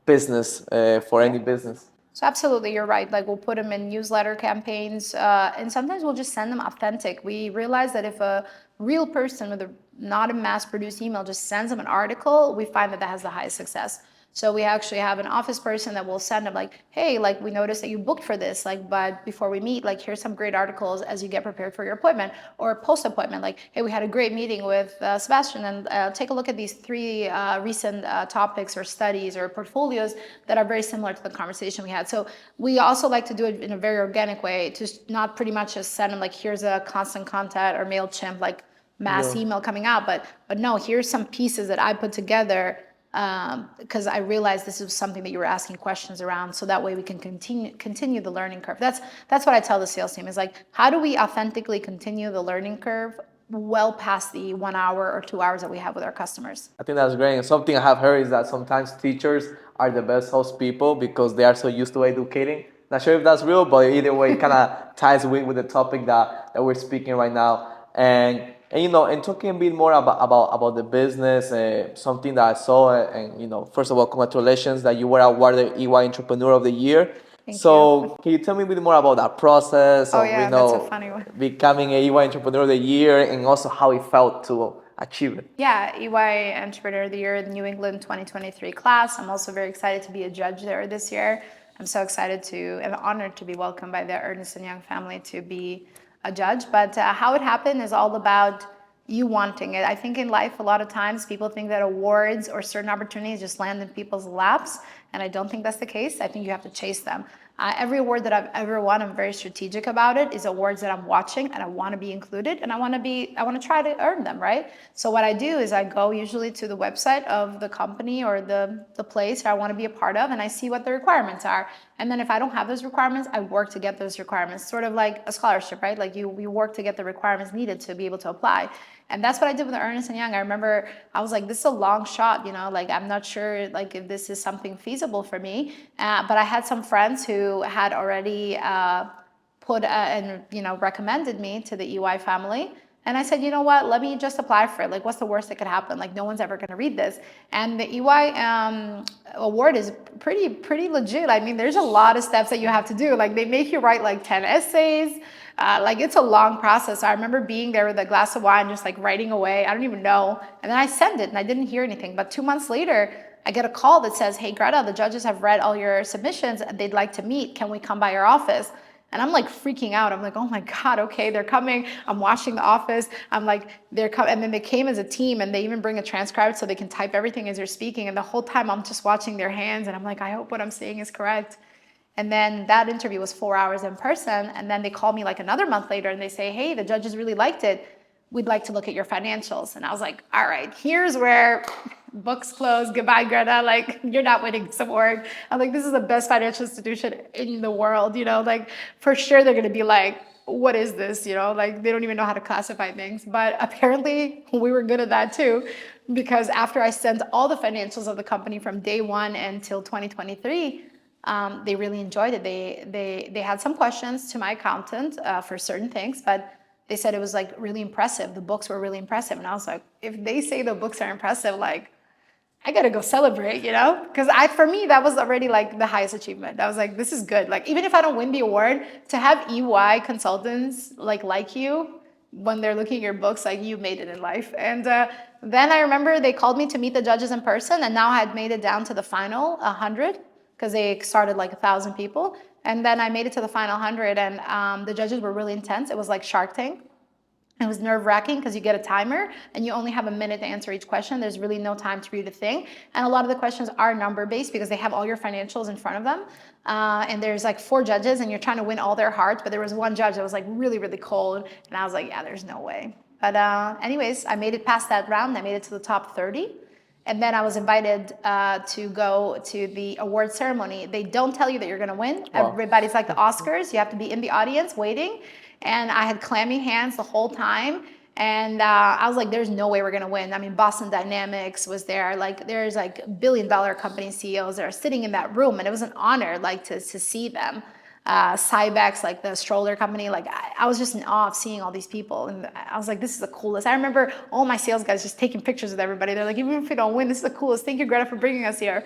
Speaker 2: business for any business.
Speaker 1: So absolutely, you're right. Like we'll put them in newsletter campaigns, and sometimes we'll just send them authentic. We realize that if a real person with not a mass-produced email just sends them an article, we find that that has the highest success. So we actually have an office person that will send them like, hey, like we noticed that you booked for this, like, but before we meet, like here's some great articles as you get prepared for your appointment or post-appointment. Like, hey, we had a great meeting with Sebastian, and take a look at these 3 recent topics or studies or portfolios that are very similar to the conversation we had. So we also like to do it in a very organic way, to not pretty much just send them like, here's a constant contact or MailChimp, like mass email coming out, but no, here's some pieces that I put together because I realized this is something that you were asking questions around, so that way we can continue the learning curve. That's what I tell the sales team is like, how do we authentically continue the learning curve well past the 1 hour or 2 hours that we have with our customers?
Speaker 2: I think that's great. And something I have heard is that sometimes teachers are the best host people because they are so used to educating. Not sure if that's real, but either way, it kind of ties with the topic that we're speaking right now. And and talking a bit more about the business, something that I saw, and first of all, congratulations that you were awarded EY Entrepreneur of the Year.
Speaker 1: Thank
Speaker 2: So can you tell me a bit more about that process of
Speaker 1: that's a funny one.
Speaker 2: becoming a EY Entrepreneur of the Year and also how it felt to achieve it?
Speaker 1: Yeah, EY Entrepreneur of the Year, New England 2023 class. I'm also very excited to be a judge there this year. I'm so excited and honored to be welcomed by the Ernst & Young family to be a judge. But how it happened is all about you wanting it. I think in life, a lot of times people think that awards or certain opportunities just land in people's laps. And I don't think that's the case. I think you have to chase them. Every award that I've ever won, I'm very strategic about it, is awards that I'm watching and I want to be included and I want to try to earn them, right? So what I do is I go usually to the website of the company or the place I want to be a part of, and I see what the requirements are. And then if I don't have those requirements, I work to get those requirements, sort of like a scholarship, right? Like you work to get the requirements needed to be able to apply. And that's what I did with Ernst & Young. I remember I was like, this is a long shot, like I'm not sure like if this is something feasible for me. But I had some friends who had already put and recommended me to the EY family. And I said, you know what, let me just apply for it. Like, what's the worst that could happen? Like, no one's ever going to read this. And the EY award is pretty legit. I mean, there's a lot of steps that you have to do. Like, they make you write like 10 essays. Like, it's a long process. I remember being there with a glass of wine, just like writing away. I don't even know. And then I send it and I didn't hear anything. But 2 months later, I get a call that says, hey, Greta, the judges have read all your submissions and they'd like to meet. Can we come by your office? And I'm like freaking out. I'm like, oh my God, okay, they're coming. I'm watching the office. I'm like, they're coming. And then they came as a team and they even bring a transcript so they can type everything as you're speaking. And the whole time I'm just watching their hands and I'm like, I hope what I'm saying is correct. And then that interview was 4 hours in person. And then they call me like another month later and they say, hey, the judges really liked it. We'd like to look at your financials. And I was like, all right, here's where books close. Goodbye, Greta. Like, you're not winning this award. I'm like, this is the best financial institution in the world. Like, for sure they're going to be like, what is this? Like, they don't even know how to classify things. But apparently we were good at that too, because after I sent all the financials of the company from day one until 2023, they really enjoyed it. They had some questions to my accountant for certain things, but they said it was like really impressive. The books were really impressive. And I was like, if they say the books are impressive, like, I gotta go celebrate, because for me, that was already like the highest achievement. I was like, this is good. Like, even if I don't win the award, to have EY consultants like you, when they're looking at your books, like you made it in life. And then I remember they called me to meet the judges in person, and now I had made it down to the final 100, because they started like 1,000 people. And then I made it to the final 100, and the judges were really intense. It was like Shark Tank. It was nerve-wracking because you get a timer and you only have a minute to answer each question. There's really no time to read a thing. And a lot of the questions are number-based because they have all your financials in front of them. And there's like 4 judges and you're trying to win all their hearts. But there was one judge that was like really, really cold. And I was like, yeah, there's no way. But anyways, I made it past that round. I made it to the top 30. And then I was invited to go to the award ceremony. They don't tell you that you're going to win.
Speaker 2: Wow.
Speaker 1: Everybody's like the Oscars. You have to be in the audience waiting. And I had clammy hands the whole time. And I was like, there's no way we're going to win. I mean, Boston Dynamics was there. Like, there's like billion-dollar company CEOs that are sitting in that room. And it was an honor, like, to see them. Cybex, like the stroller company, like I was just in awe of seeing all these people. And I was like, this is the coolest. I remember all my sales guys just taking pictures with everybody. They're like, even if we don't win, this is the coolest. Thank you, Greta, for bringing us here.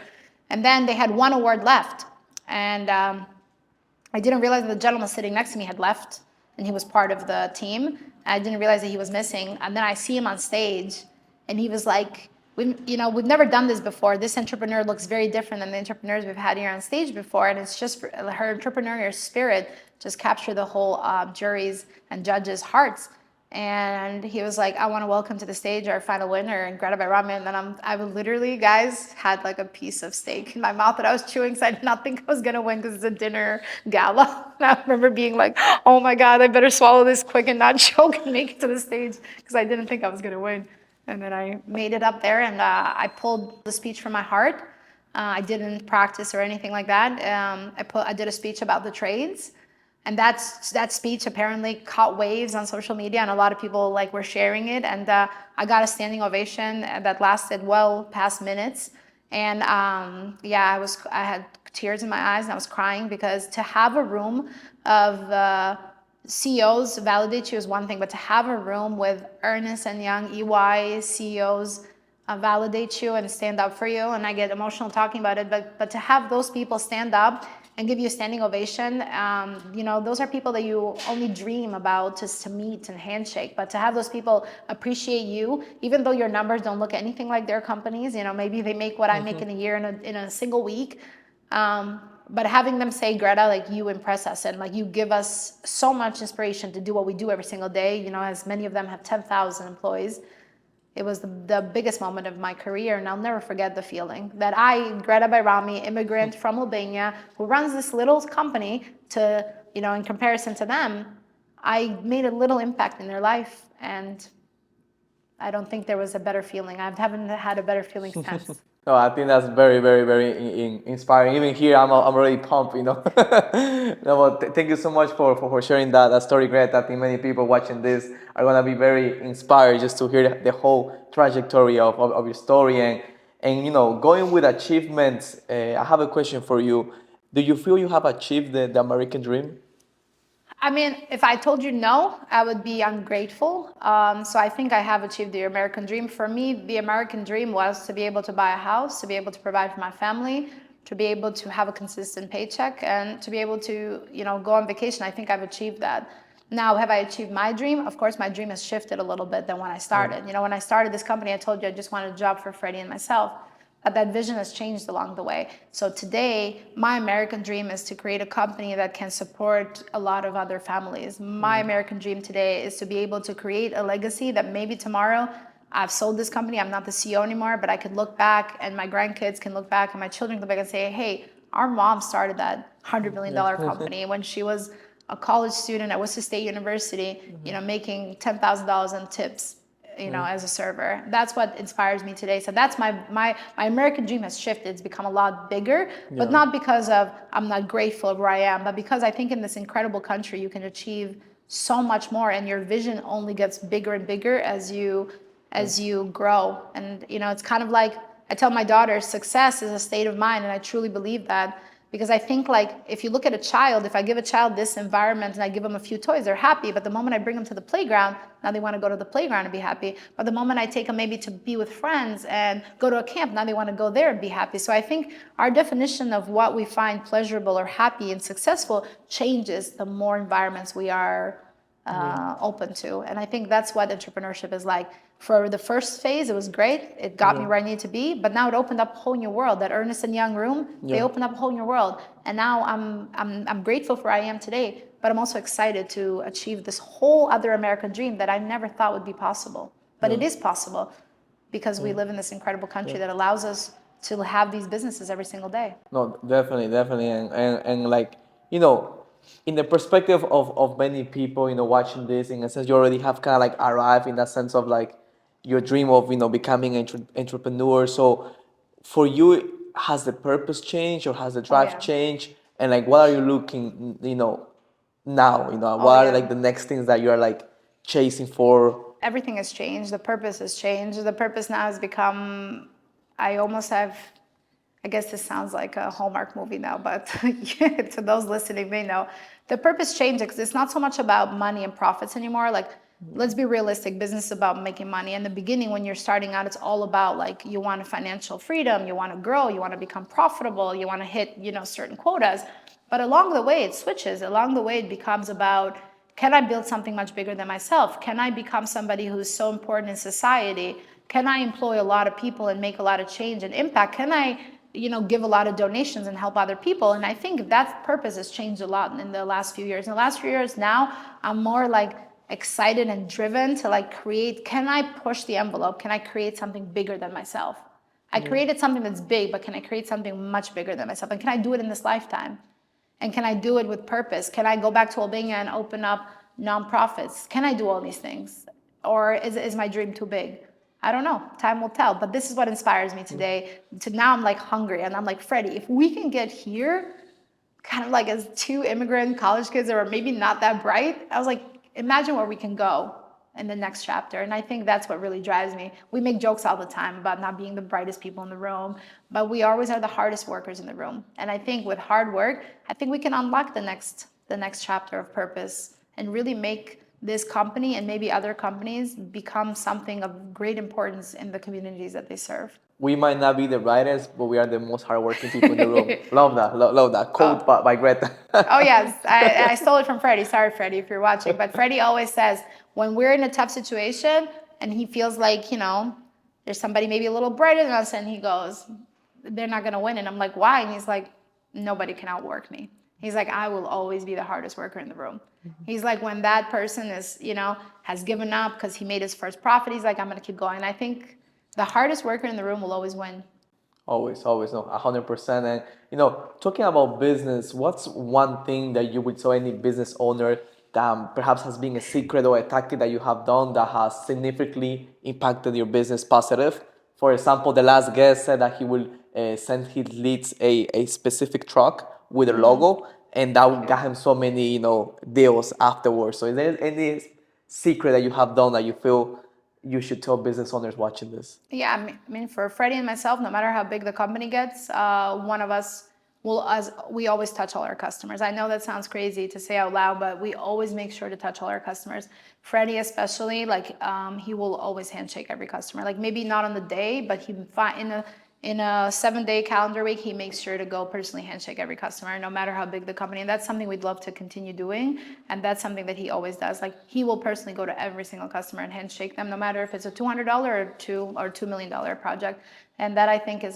Speaker 1: And then they had one award left. And I didn't realize that the gentleman sitting next to me had left. And he was part of the team. I didn't realize that he was missing. And then I see him on stage, and he was like, we've never done this before. This entrepreneur looks very different than the entrepreneurs we've had here on stage before. And it's just her entrepreneurial spirit just captured the whole jury's and judges' hearts. And he was like, I want to welcome to the stage our final winner, and Greta Bajrami. And then I literally, guys, had like a piece of steak in my mouth that I was chewing, because I did not think I was going to win because it's a dinner gala. And I remember being like, oh my God, I better swallow this quick and not choke and make it to the stage, because I didn't think I was going to win. And then I made it up there, and I pulled the speech from my heart. I didn't practice or anything like that. I did a speech about the trades. And that speech apparently caught waves on social media, and a lot of people were sharing it. And I got a standing ovation that lasted well past minutes. And I had tears in my eyes, and I was crying, because to have a room of CEOs validate you is one thing, but to have a room with Ernst and Young, EY CEOs validate you and stand up for you, and I get emotional talking about it, but to have those people stand up and give you a standing ovation, those are people that you only dream about just to meet and handshake. But to have those people appreciate you, even though your numbers don't look anything like their companies, maybe they make what I make in a year in a single week. But having them say, Greta, you impress us, and you give us so much inspiration to do what we do every single day, as many of them have 10,000 employees. It was the biggest moment of my career, and I'll never forget the feeling that Greta Bajrami, immigrant from Albania, who runs this little company, in comparison to them, I made a little impact in their life, and I don't think there was a better feeling. I haven't had a better feeling since.
Speaker 2: No, I think that's very, very, very inspiring. Even here, I'm already pumped, No, but thank you so much for sharing that story, Greta. I think many people watching this are gonna be very inspired just to hear the whole trajectory of your story, and going with achievements. I have a question for you. Do you feel you have achieved the American dream?
Speaker 1: I mean, if I told you no, I would be ungrateful. So I think I have achieved the American dream. For me, the American dream was to be able to buy a house, to be able to provide for my family, to be able to have a consistent paycheck, and to be able to, go on vacation. I think I've achieved that. Now, have I achieved my dream? Of course, my dream has shifted a little bit than when I started. When I started this company, I told you I just wanted a job for Freddie and myself. But that vision has changed along the way. So today, my American dream is to create a company that can support a lot of other families. My American dream today is to be able to create a legacy that maybe tomorrow I've sold this company, I'm not the CEO anymore, but I could look back, and my grandkids can look back, and my children can look back and say, hey, our mom started that $100 million company when she was a college student at Worcester State University, making $10,000 in tips. As a server. That's what inspires me today. So that's my American dream has shifted. It's become a lot bigger, but not because of I'm not grateful of where I am, but because I think in this incredible country you can achieve so much more, and your vision only gets bigger and bigger as you grow. And it's kind of like I tell my daughter, success is a state of mind, and I truly believe that. Because I think like if you look at a child, if I give a child this environment and I give them a few toys, they're happy. But the moment I bring them to the playground, now they want to go to the playground and be happy. But the moment I take them maybe to be with friends and go to a camp, now they want to go there and be happy. So I think our definition of what we find pleasurable or happy and successful changes the more environments we are open to. And I think that's what entrepreneurship is like. For the first phase, it was great. It got me where I need to be, but now it opened up a whole new world. That Ernest and Young room, they opened up a whole new world. And now I'm grateful for where I am today, but I'm also excited to achieve this whole other American dream that I never thought would be possible. But it is possible because we live in this incredible country that allows us to have these businesses every single day.
Speaker 2: No, definitely, definitely, and like, you know, in the perspective of many people, you know, watching this, in a sense, you already have kind of like arrived in that sense of like your dream of, you know, becoming an entrepreneur. So for you, has the purpose changed or has the drive changed? And like, what are you looking, you know, now? You know, what are like the next things that you are like chasing for?
Speaker 1: Everything has changed. The purpose has changed. The purpose now has become, I almost have, I guess this sounds like a Hallmark movie now, but to those listening, they know. The purpose changed because it's not so much about money and profits anymore. Like, let's be realistic. Business is about making money. In the beginning, when you're starting out, it's all about like, you want financial freedom, you want to grow, you want to become profitable, you want to hit, you know, certain quotas. But along the way, it switches. Along the way, it becomes about, can I build something much bigger than myself? Can I become somebody who's so important in society? Can I employ a lot of people and make a lot of change and impact? Can I, you know, give a lot of donations and help other people? And I think that purpose has changed a lot in the last few years. In the last few years now, I'm more like excited and driven to like create, can I push the envelope? Can I create something bigger than myself? I created something that's big, but can I create something much bigger than myself? And can I do it in this lifetime? And can I do it with purpose? Can I go back to Albania and open up nonprofits? Can I do all these things? Or is my dream too big? I don't know. Time will tell. But this is what inspires me today. To now I'm like hungry and I'm like, Freddie, if we can get here, kind of like as two immigrant college kids that were maybe not that bright, I was like, imagine where we can go in the next chapter. And I think that's what really drives me. We make jokes all the time about not being the brightest people in the room, but we always are the hardest workers in the room. And I think with hard work, I think we can unlock the next chapter of purpose and really make this company and maybe other companies become something of great importance in the communities that they serve.
Speaker 2: We might not be the brightest, but we are the most hardworking people in the room. Love that, love that. Quote by Greta.
Speaker 1: Oh, yes. I stole it from Freddie. Sorry, Freddie, if you're watching. But Freddie always says, when we're in a tough situation and he feels like, you know, there's somebody maybe a little brighter than us, and he goes, they're not going to win. And I'm like, why? And he's like, nobody can outwork me. He's like, I will always be the hardest worker in the room. He's like, when that person is, you know, has given up because he made his first profit, he's like, I'm going to keep going. And I think the hardest worker in the room will always win.
Speaker 2: Always, no, 100%. And, you know, talking about business, what's one thing that you would tell any business owner that perhaps has been a secret or a tactic that you have done that has significantly impacted your business positive? For example, the last guest said that he will send his leads a specific truck with a logo, and that got him so many, you know, deals afterwards. So is there any secret that you have done that you feel you should tell business owners watching this?
Speaker 1: Yeah, I mean, for Freddie and myself, no matter how big the company gets, one of us we always touch all our customers. I know that sounds crazy to say out loud, but we always make sure to touch all our customers. Freddie especially, like he will always handshake every customer. Like maybe not on the day, but in a 7-day calendar week, he makes sure to go personally handshake every customer, no matter how big the company. And that's something we'd love to continue doing. And that's something that he always does. Like he will personally go to every single customer and handshake them, no matter if it's a $200 or $2 million project. And that I think is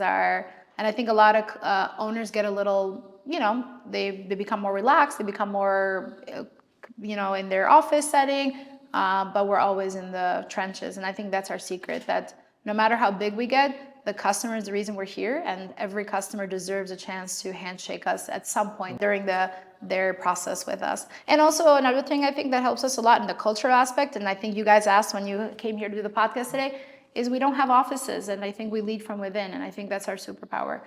Speaker 1: and I think a lot of owners get a little, you know, they become more relaxed, they become more, you know, in their office setting, but we're always in the trenches. And I think that's our secret, that no matter how big we get, the customer is the reason we're here, and every customer deserves a chance to handshake us at some point during their process with us. And also another thing I think that helps us a lot in the cultural aspect, and I think you guys asked when you came here to do the podcast today, is we don't have offices, and I think we lead from within, and I think that's our superpower.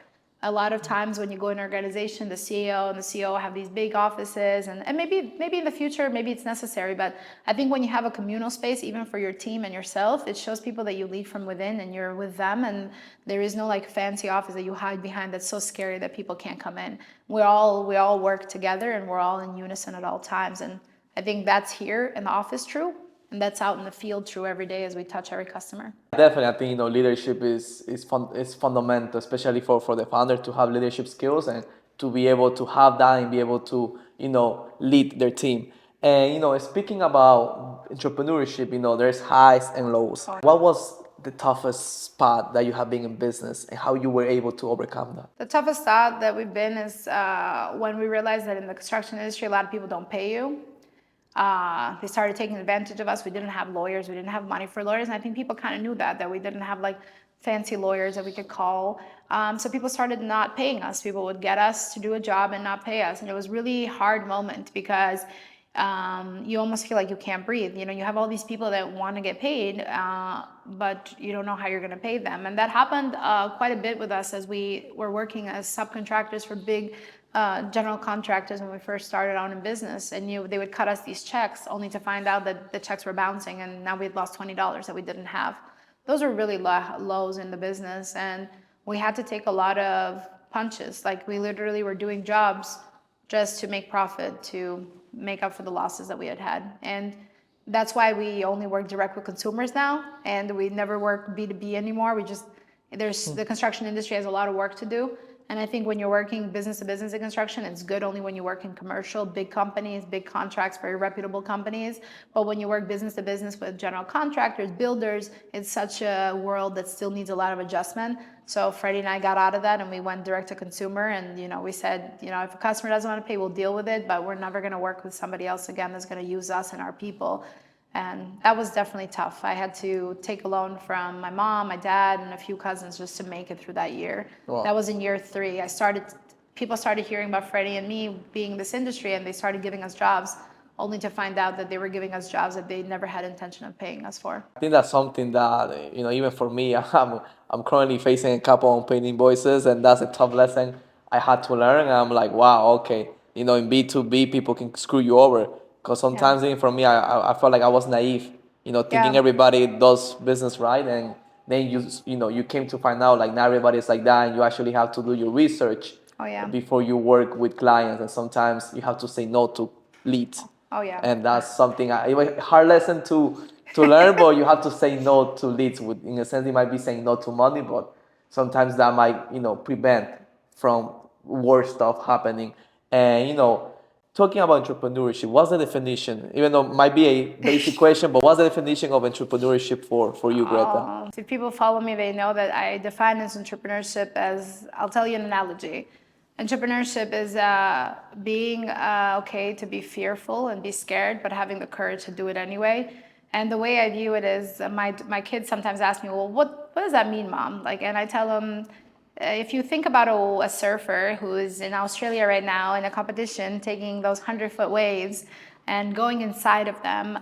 Speaker 1: a lot of times when you go in an organization, the CEO and the COO have these big offices, and maybe in the future, maybe it's necessary. But I think when you have a communal space, even for your team and yourself, it shows people that you lead from within and you're with them, and there is no like fancy office that you hide behind that's so scary that people can't come in. We all work together and we're all in unison at all times. And I think that's here in the office true, and that's out in the field true every day as we touch every customer.
Speaker 2: Definitely, I think leadership is fundamental, especially for the founder to have leadership skills and to be able to have that and be able to lead their team. And speaking about entrepreneurship, there's highs and lows. What was the toughest spot that you have been in business and how you were able to overcome that?
Speaker 1: The toughest spot that we've been is when we realized that in the construction industry, a lot of people don't pay you. They started taking advantage of us. We didn't have lawyers. We didn't have money for lawyers. And I think people kind of knew that we didn't have like fancy lawyers that we could call. So people started not paying us. People would get us to do a job and not pay us. And it was really hard moment because you almost feel like you can't breathe. You have all these people that want to get paid, but you don't know how you're going to pay them. And that happened quite a bit with us as we were working as subcontractors for big general contractors when we first started out in business. And they would cut us these checks only to find out that the checks were bouncing and now we had lost $20 that we didn't have. Those are really lows in the business, and we had to take a lot of punches. Like we literally were doing jobs just to make profit, to make up for the losses that we had. And that's why we only work direct with consumers now, and we never work B2B anymore. The construction industry has a lot of work to do. And I think when you're working business to business in construction, it's good only when you work in commercial, big companies, big contracts, very reputable companies. But when you work business to business with general contractors, builders, it's such a world that still needs a lot of adjustment. So Freddie and I got out of that and we went direct to consumer. And, we said, if a customer doesn't want to pay, we'll deal with it. But we're never going to work with somebody else again that's going to use us and our people. And that was definitely tough. I had to take a loan from my mom, my dad, and a few cousins just to make it through that year.
Speaker 2: Wow.
Speaker 1: That was in year 3. People started hearing about Freddie and me being in this industry, and they started giving us jobs, only to find out that they were giving us jobs that they never had intention of paying us for.
Speaker 2: I think that's something that, even for me, I'm currently facing a couple of unpaid invoices, and that's a tough lesson I had to learn. And I'm like, wow, okay, in B2B, people can screw you over. Because sometimes, even for me, I felt like I was naive, thinking everybody does business right, and then you came to find out like not everybody's like that, and you actually have to do your research before you work with clients, and sometimes you have to say no to leads. And that's something it was a hard lesson to learn, but you have to say no to leads. In a sense, you might be saying no to money, but sometimes that might prevent from worse stuff happening. And talking about entrepreneurship, what's the definition? Even though it might be a basic question, but what's the definition of entrepreneurship for you, Greta?
Speaker 1: If people follow me, they know that I define entrepreneurship as, I'll tell you an analogy. Entrepreneurship is being okay to be fearful and be scared, but having the courage to do it anyway. And the way I view it is, my kids sometimes ask me, well, what does that mean, Mom? And I tell them, if you think about a surfer who is in Australia right now in a competition, taking those 100-foot waves and going inside of them,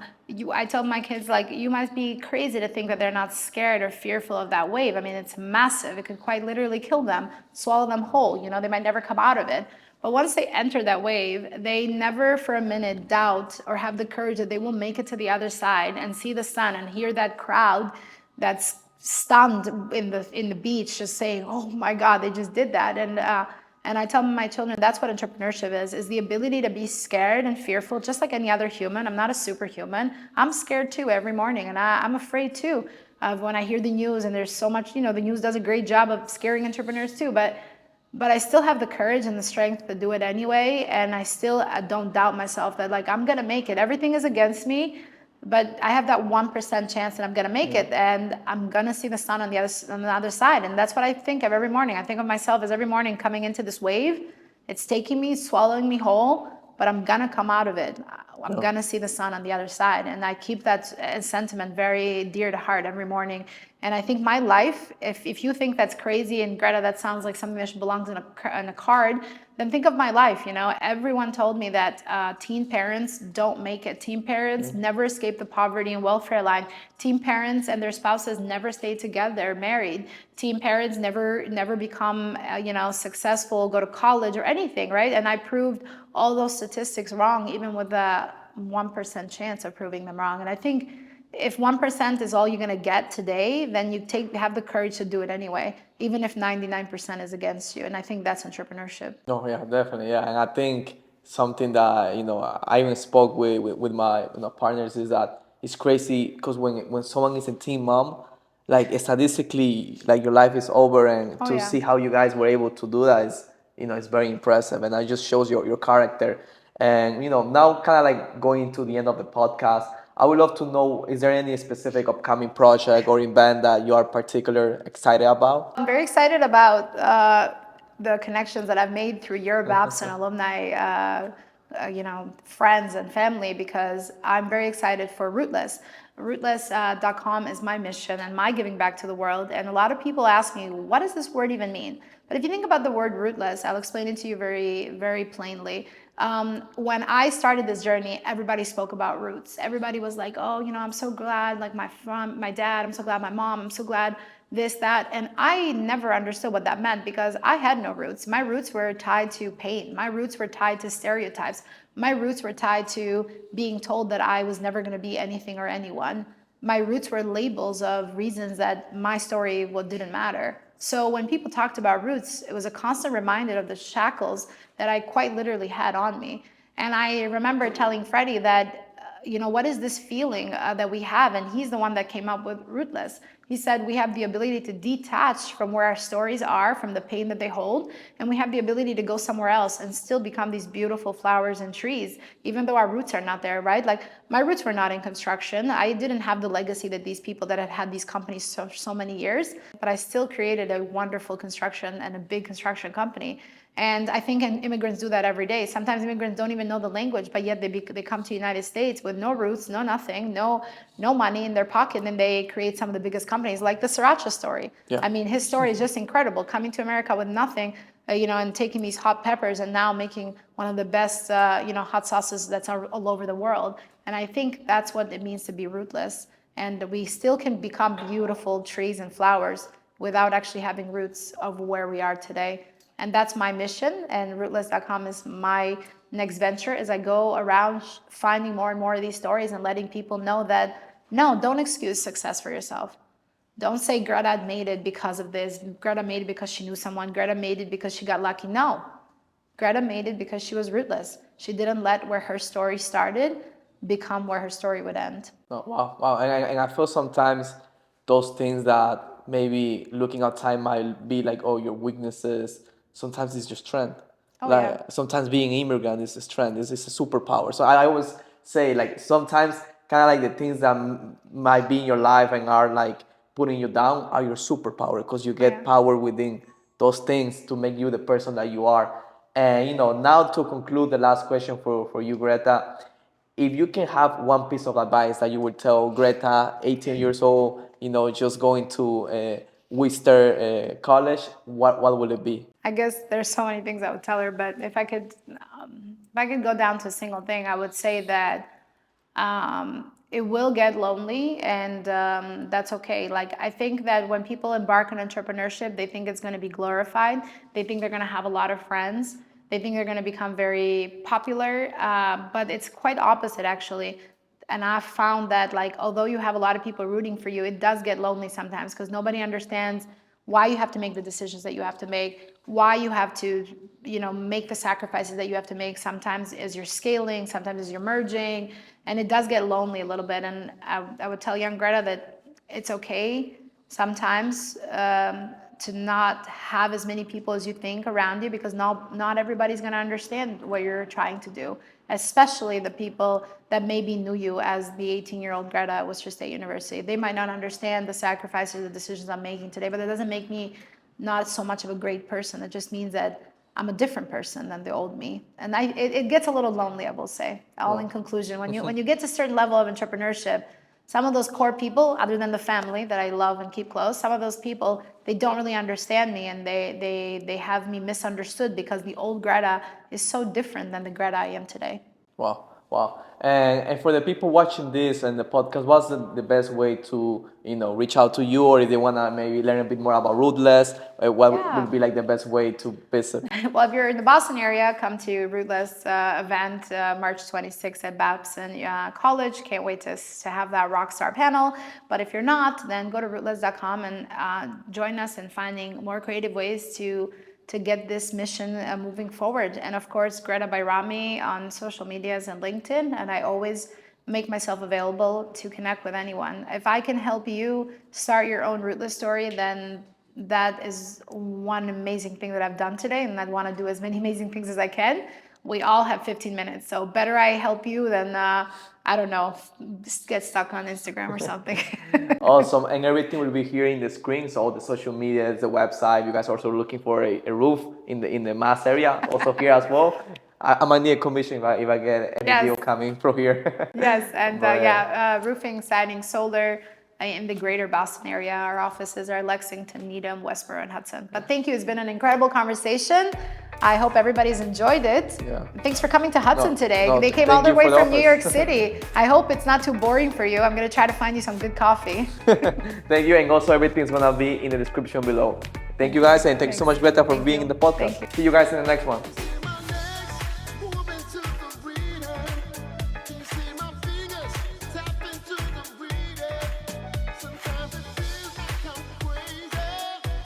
Speaker 1: I tell my kids, you must be crazy to think that they're not scared or fearful of that wave. I mean, it's massive. It could quite literally kill them, swallow them whole. They might never come out of it. But once they enter that wave, they never for a minute doubt or have the courage that they will make it to the other side and see the sun and hear that crowd that's stunned in the beach, just saying, "Oh my God, they just did that." And I tell my children that's what entrepreneurship is the ability to be scared and fearful, just like any other human. I'm not a superhuman. I'm scared too every morning, and I'm afraid too of when I hear the news. And there's so much, the news does a great job of scaring entrepreneurs too, but I still have the courage and the strength to do it anyway. And I still don't doubt myself that I'm gonna make it. Everything is against me, but I have that 1% chance that I'm gonna make it, and I'm gonna see the sun on the other side. And that's what I think of every morning. I think of myself as every morning coming into this wave. It's taking me, swallowing me whole, but I'm gonna come out of it. I'm gonna see the sun on the other side. And I keep that sentiment very dear to heart every morning. And I think my life, if you think that's crazy, and Greta, that sounds like something that belongs in a card, then think of my life. Everyone told me that teen parents don't make it. Teen parents never escape the poverty and welfare line. Teen parents and their spouses never stay together, married. Teen parents never become, successful, go to college or anything, right? And I proved all those statistics wrong, even with the 1% chance of proving them wrong. And I think if 1% is all you're going to get today, then you have the courage to do it anyway, even if 99% is against you. And I think that's entrepreneurship.
Speaker 2: Oh yeah, definitely. Yeah, and I think something that I even spoke with my partners is that it's crazy because when someone is a teen mom, like statistically, like your life is over, and
Speaker 1: Oh,
Speaker 2: to
Speaker 1: yeah.
Speaker 2: see how you guys were able to do that is it's very impressive, and it just shows your character. And now kind of like going to the end of the podcast, I would love to know, is there any specific upcoming project or event that you are particularly excited about?
Speaker 1: I'm very excited about the connections that I've made through Europe apps and alumni, friends and family, because I'm very excited for Rootless. Rootless.com is my mission and my giving back to the world. And a lot of people ask me, what does this word even mean? But if you think about the word rootless, I'll explain it to you very, very plainly. When I started this journey, everybody spoke about roots. Everybody was like, oh, I'm so glad, like my dad, I'm so glad my mom, I'm so glad this, that. And I never understood what that meant because I had no roots. My roots were tied to pain. My roots were tied to stereotypes. My roots were tied to being told that I was never going to be anything or anyone. My roots were labels of reasons that my story didn't matter. So when people talked about roots, it was a constant reminder of the shackles that I quite literally had on me. And I remember telling Freddie that, what is this feeling that we have? And he's the one that came up with Rootless. He said we have the ability to detach from where our stories are, from the pain that they hold, and we have the ability to go somewhere else and still become these beautiful flowers and trees, even though our roots are not there, right? Like my roots were not in construction. I didn't have the legacy that these people that had these companies so many years, but I still created a wonderful construction and a big construction company. And I think immigrants do that every day. Sometimes immigrants don't even know the language, but yet they come to the United States with no roots, no nothing, no money in their pocket, and they create some of the biggest companies, like the Sriracha story.
Speaker 2: Yeah.
Speaker 1: I mean, his story is just incredible. Coming to America with nothing, and taking these hot peppers and now making one of the best, hot sauces that's all over the world. And I think that's what it means to be rootless. And we still can become beautiful trees and flowers without actually having roots of where we are today. And that's my mission, and rootless.com is my next venture as I go around finding more and more of these stories and letting people know that, no, don't excuse success for yourself. Don't say Greta made it because of this. Greta made it because she knew someone. Greta made it because she got lucky. No. Greta made it because she was rootless. She didn't let where her story started become where her story would end.
Speaker 2: Oh, wow. And I feel sometimes those things that maybe looking outside might be like, oh, your weaknesses, sometimes it's just strength.
Speaker 1: Oh,
Speaker 2: like
Speaker 1: yeah.
Speaker 2: sometimes being immigrant is a strength, it's a superpower. So I always say, like, sometimes kind of like the things that might be in your life and are like putting you down are your superpower, because you get
Speaker 1: Yeah.
Speaker 2: power within those things to make you the person that you are. And now to conclude, the last question for you, Greta, if you can have one piece of advice that you would tell Greta, 18 years old, just going to Worcester College, what would it be?
Speaker 1: I guess there's so many things I would tell her, but if I could go down to a single thing, I would say that it will get lonely, and that's okay. Like, I think that when people embark on entrepreneurship, they think it's going to be glorified. They think they're going to have a lot of friends. They think they're going to become very popular, but it's quite opposite, actually. And I've found that, like, although you have a lot of people rooting for you, it does get lonely sometimes because nobody understands why you have to make the decisions that you have to make, why you have to, make the sacrifices that you have to make. Sometimes as you're scaling, sometimes as you're merging, and it does get lonely a little bit. And I would tell young Greta that it's okay sometimes to not have as many people as you think around you, because not everybody's going to understand what you're trying to do, especially the people that maybe knew you as the 18-year-old Greta at Worcester State University. They might not understand the sacrifices, the decisions I'm making today, but that doesn't make me not so much of a great person. It just means that I'm a different person than the old me. And it gets a little lonely, I will say. All in conclusion, when you get to a certain level of entrepreneurship, some of those core people, other than the family that I love and keep close, some of those people, they don't really understand me, and they have me misunderstood because the old Greta is so different than the Greta I am today.
Speaker 2: Wow, wow. And for the people watching this and the podcast, what's the best way to, reach out to you, or if they wanna maybe learn a bit more about Rootless, what
Speaker 1: Yeah.
Speaker 2: would be like the best way to visit?
Speaker 1: Well, if you're in the Boston area, come to Rootless event March 26th at Babson College. Can't wait to have that rockstar panel. But if you're not, then go to rootless.com and join us in finding more creative ways to get this mission moving forward. And of course, Greta Bajrami on social medias and LinkedIn. And I always make myself available to connect with anyone. If I can help you start your own Rootless story, then that is one amazing thing that I've done today, and I want to do as many amazing things as I can. We all have 15 minutes, so better I help you than, I don't know, just get stuck on Instagram or something.
Speaker 2: Awesome. And everything will be here in the screen. So all the social media, the website. You guys are also looking for a roof in the mass area, also here as well. I might need a commission if I get any deal coming from here.
Speaker 1: Yes, and roofing, siding, solar in the greater Boston area. Our offices are Lexington, Needham, Westboro, and Hudson. But thank you. It's been an incredible conversation. I hope everybody's enjoyed it.
Speaker 2: Yeah.
Speaker 1: Thanks for coming to Hudson today.
Speaker 2: No,
Speaker 1: they came all the way from New
Speaker 2: office.
Speaker 1: York City. I hope it's not too boring for you. I'm going to try to find you some good coffee.
Speaker 2: Thank you. And also everything's going to be in the description below. Thank you guys. And thank you so much, Greta, for being in the podcast.
Speaker 1: Thank you.
Speaker 2: See you guys in the next one.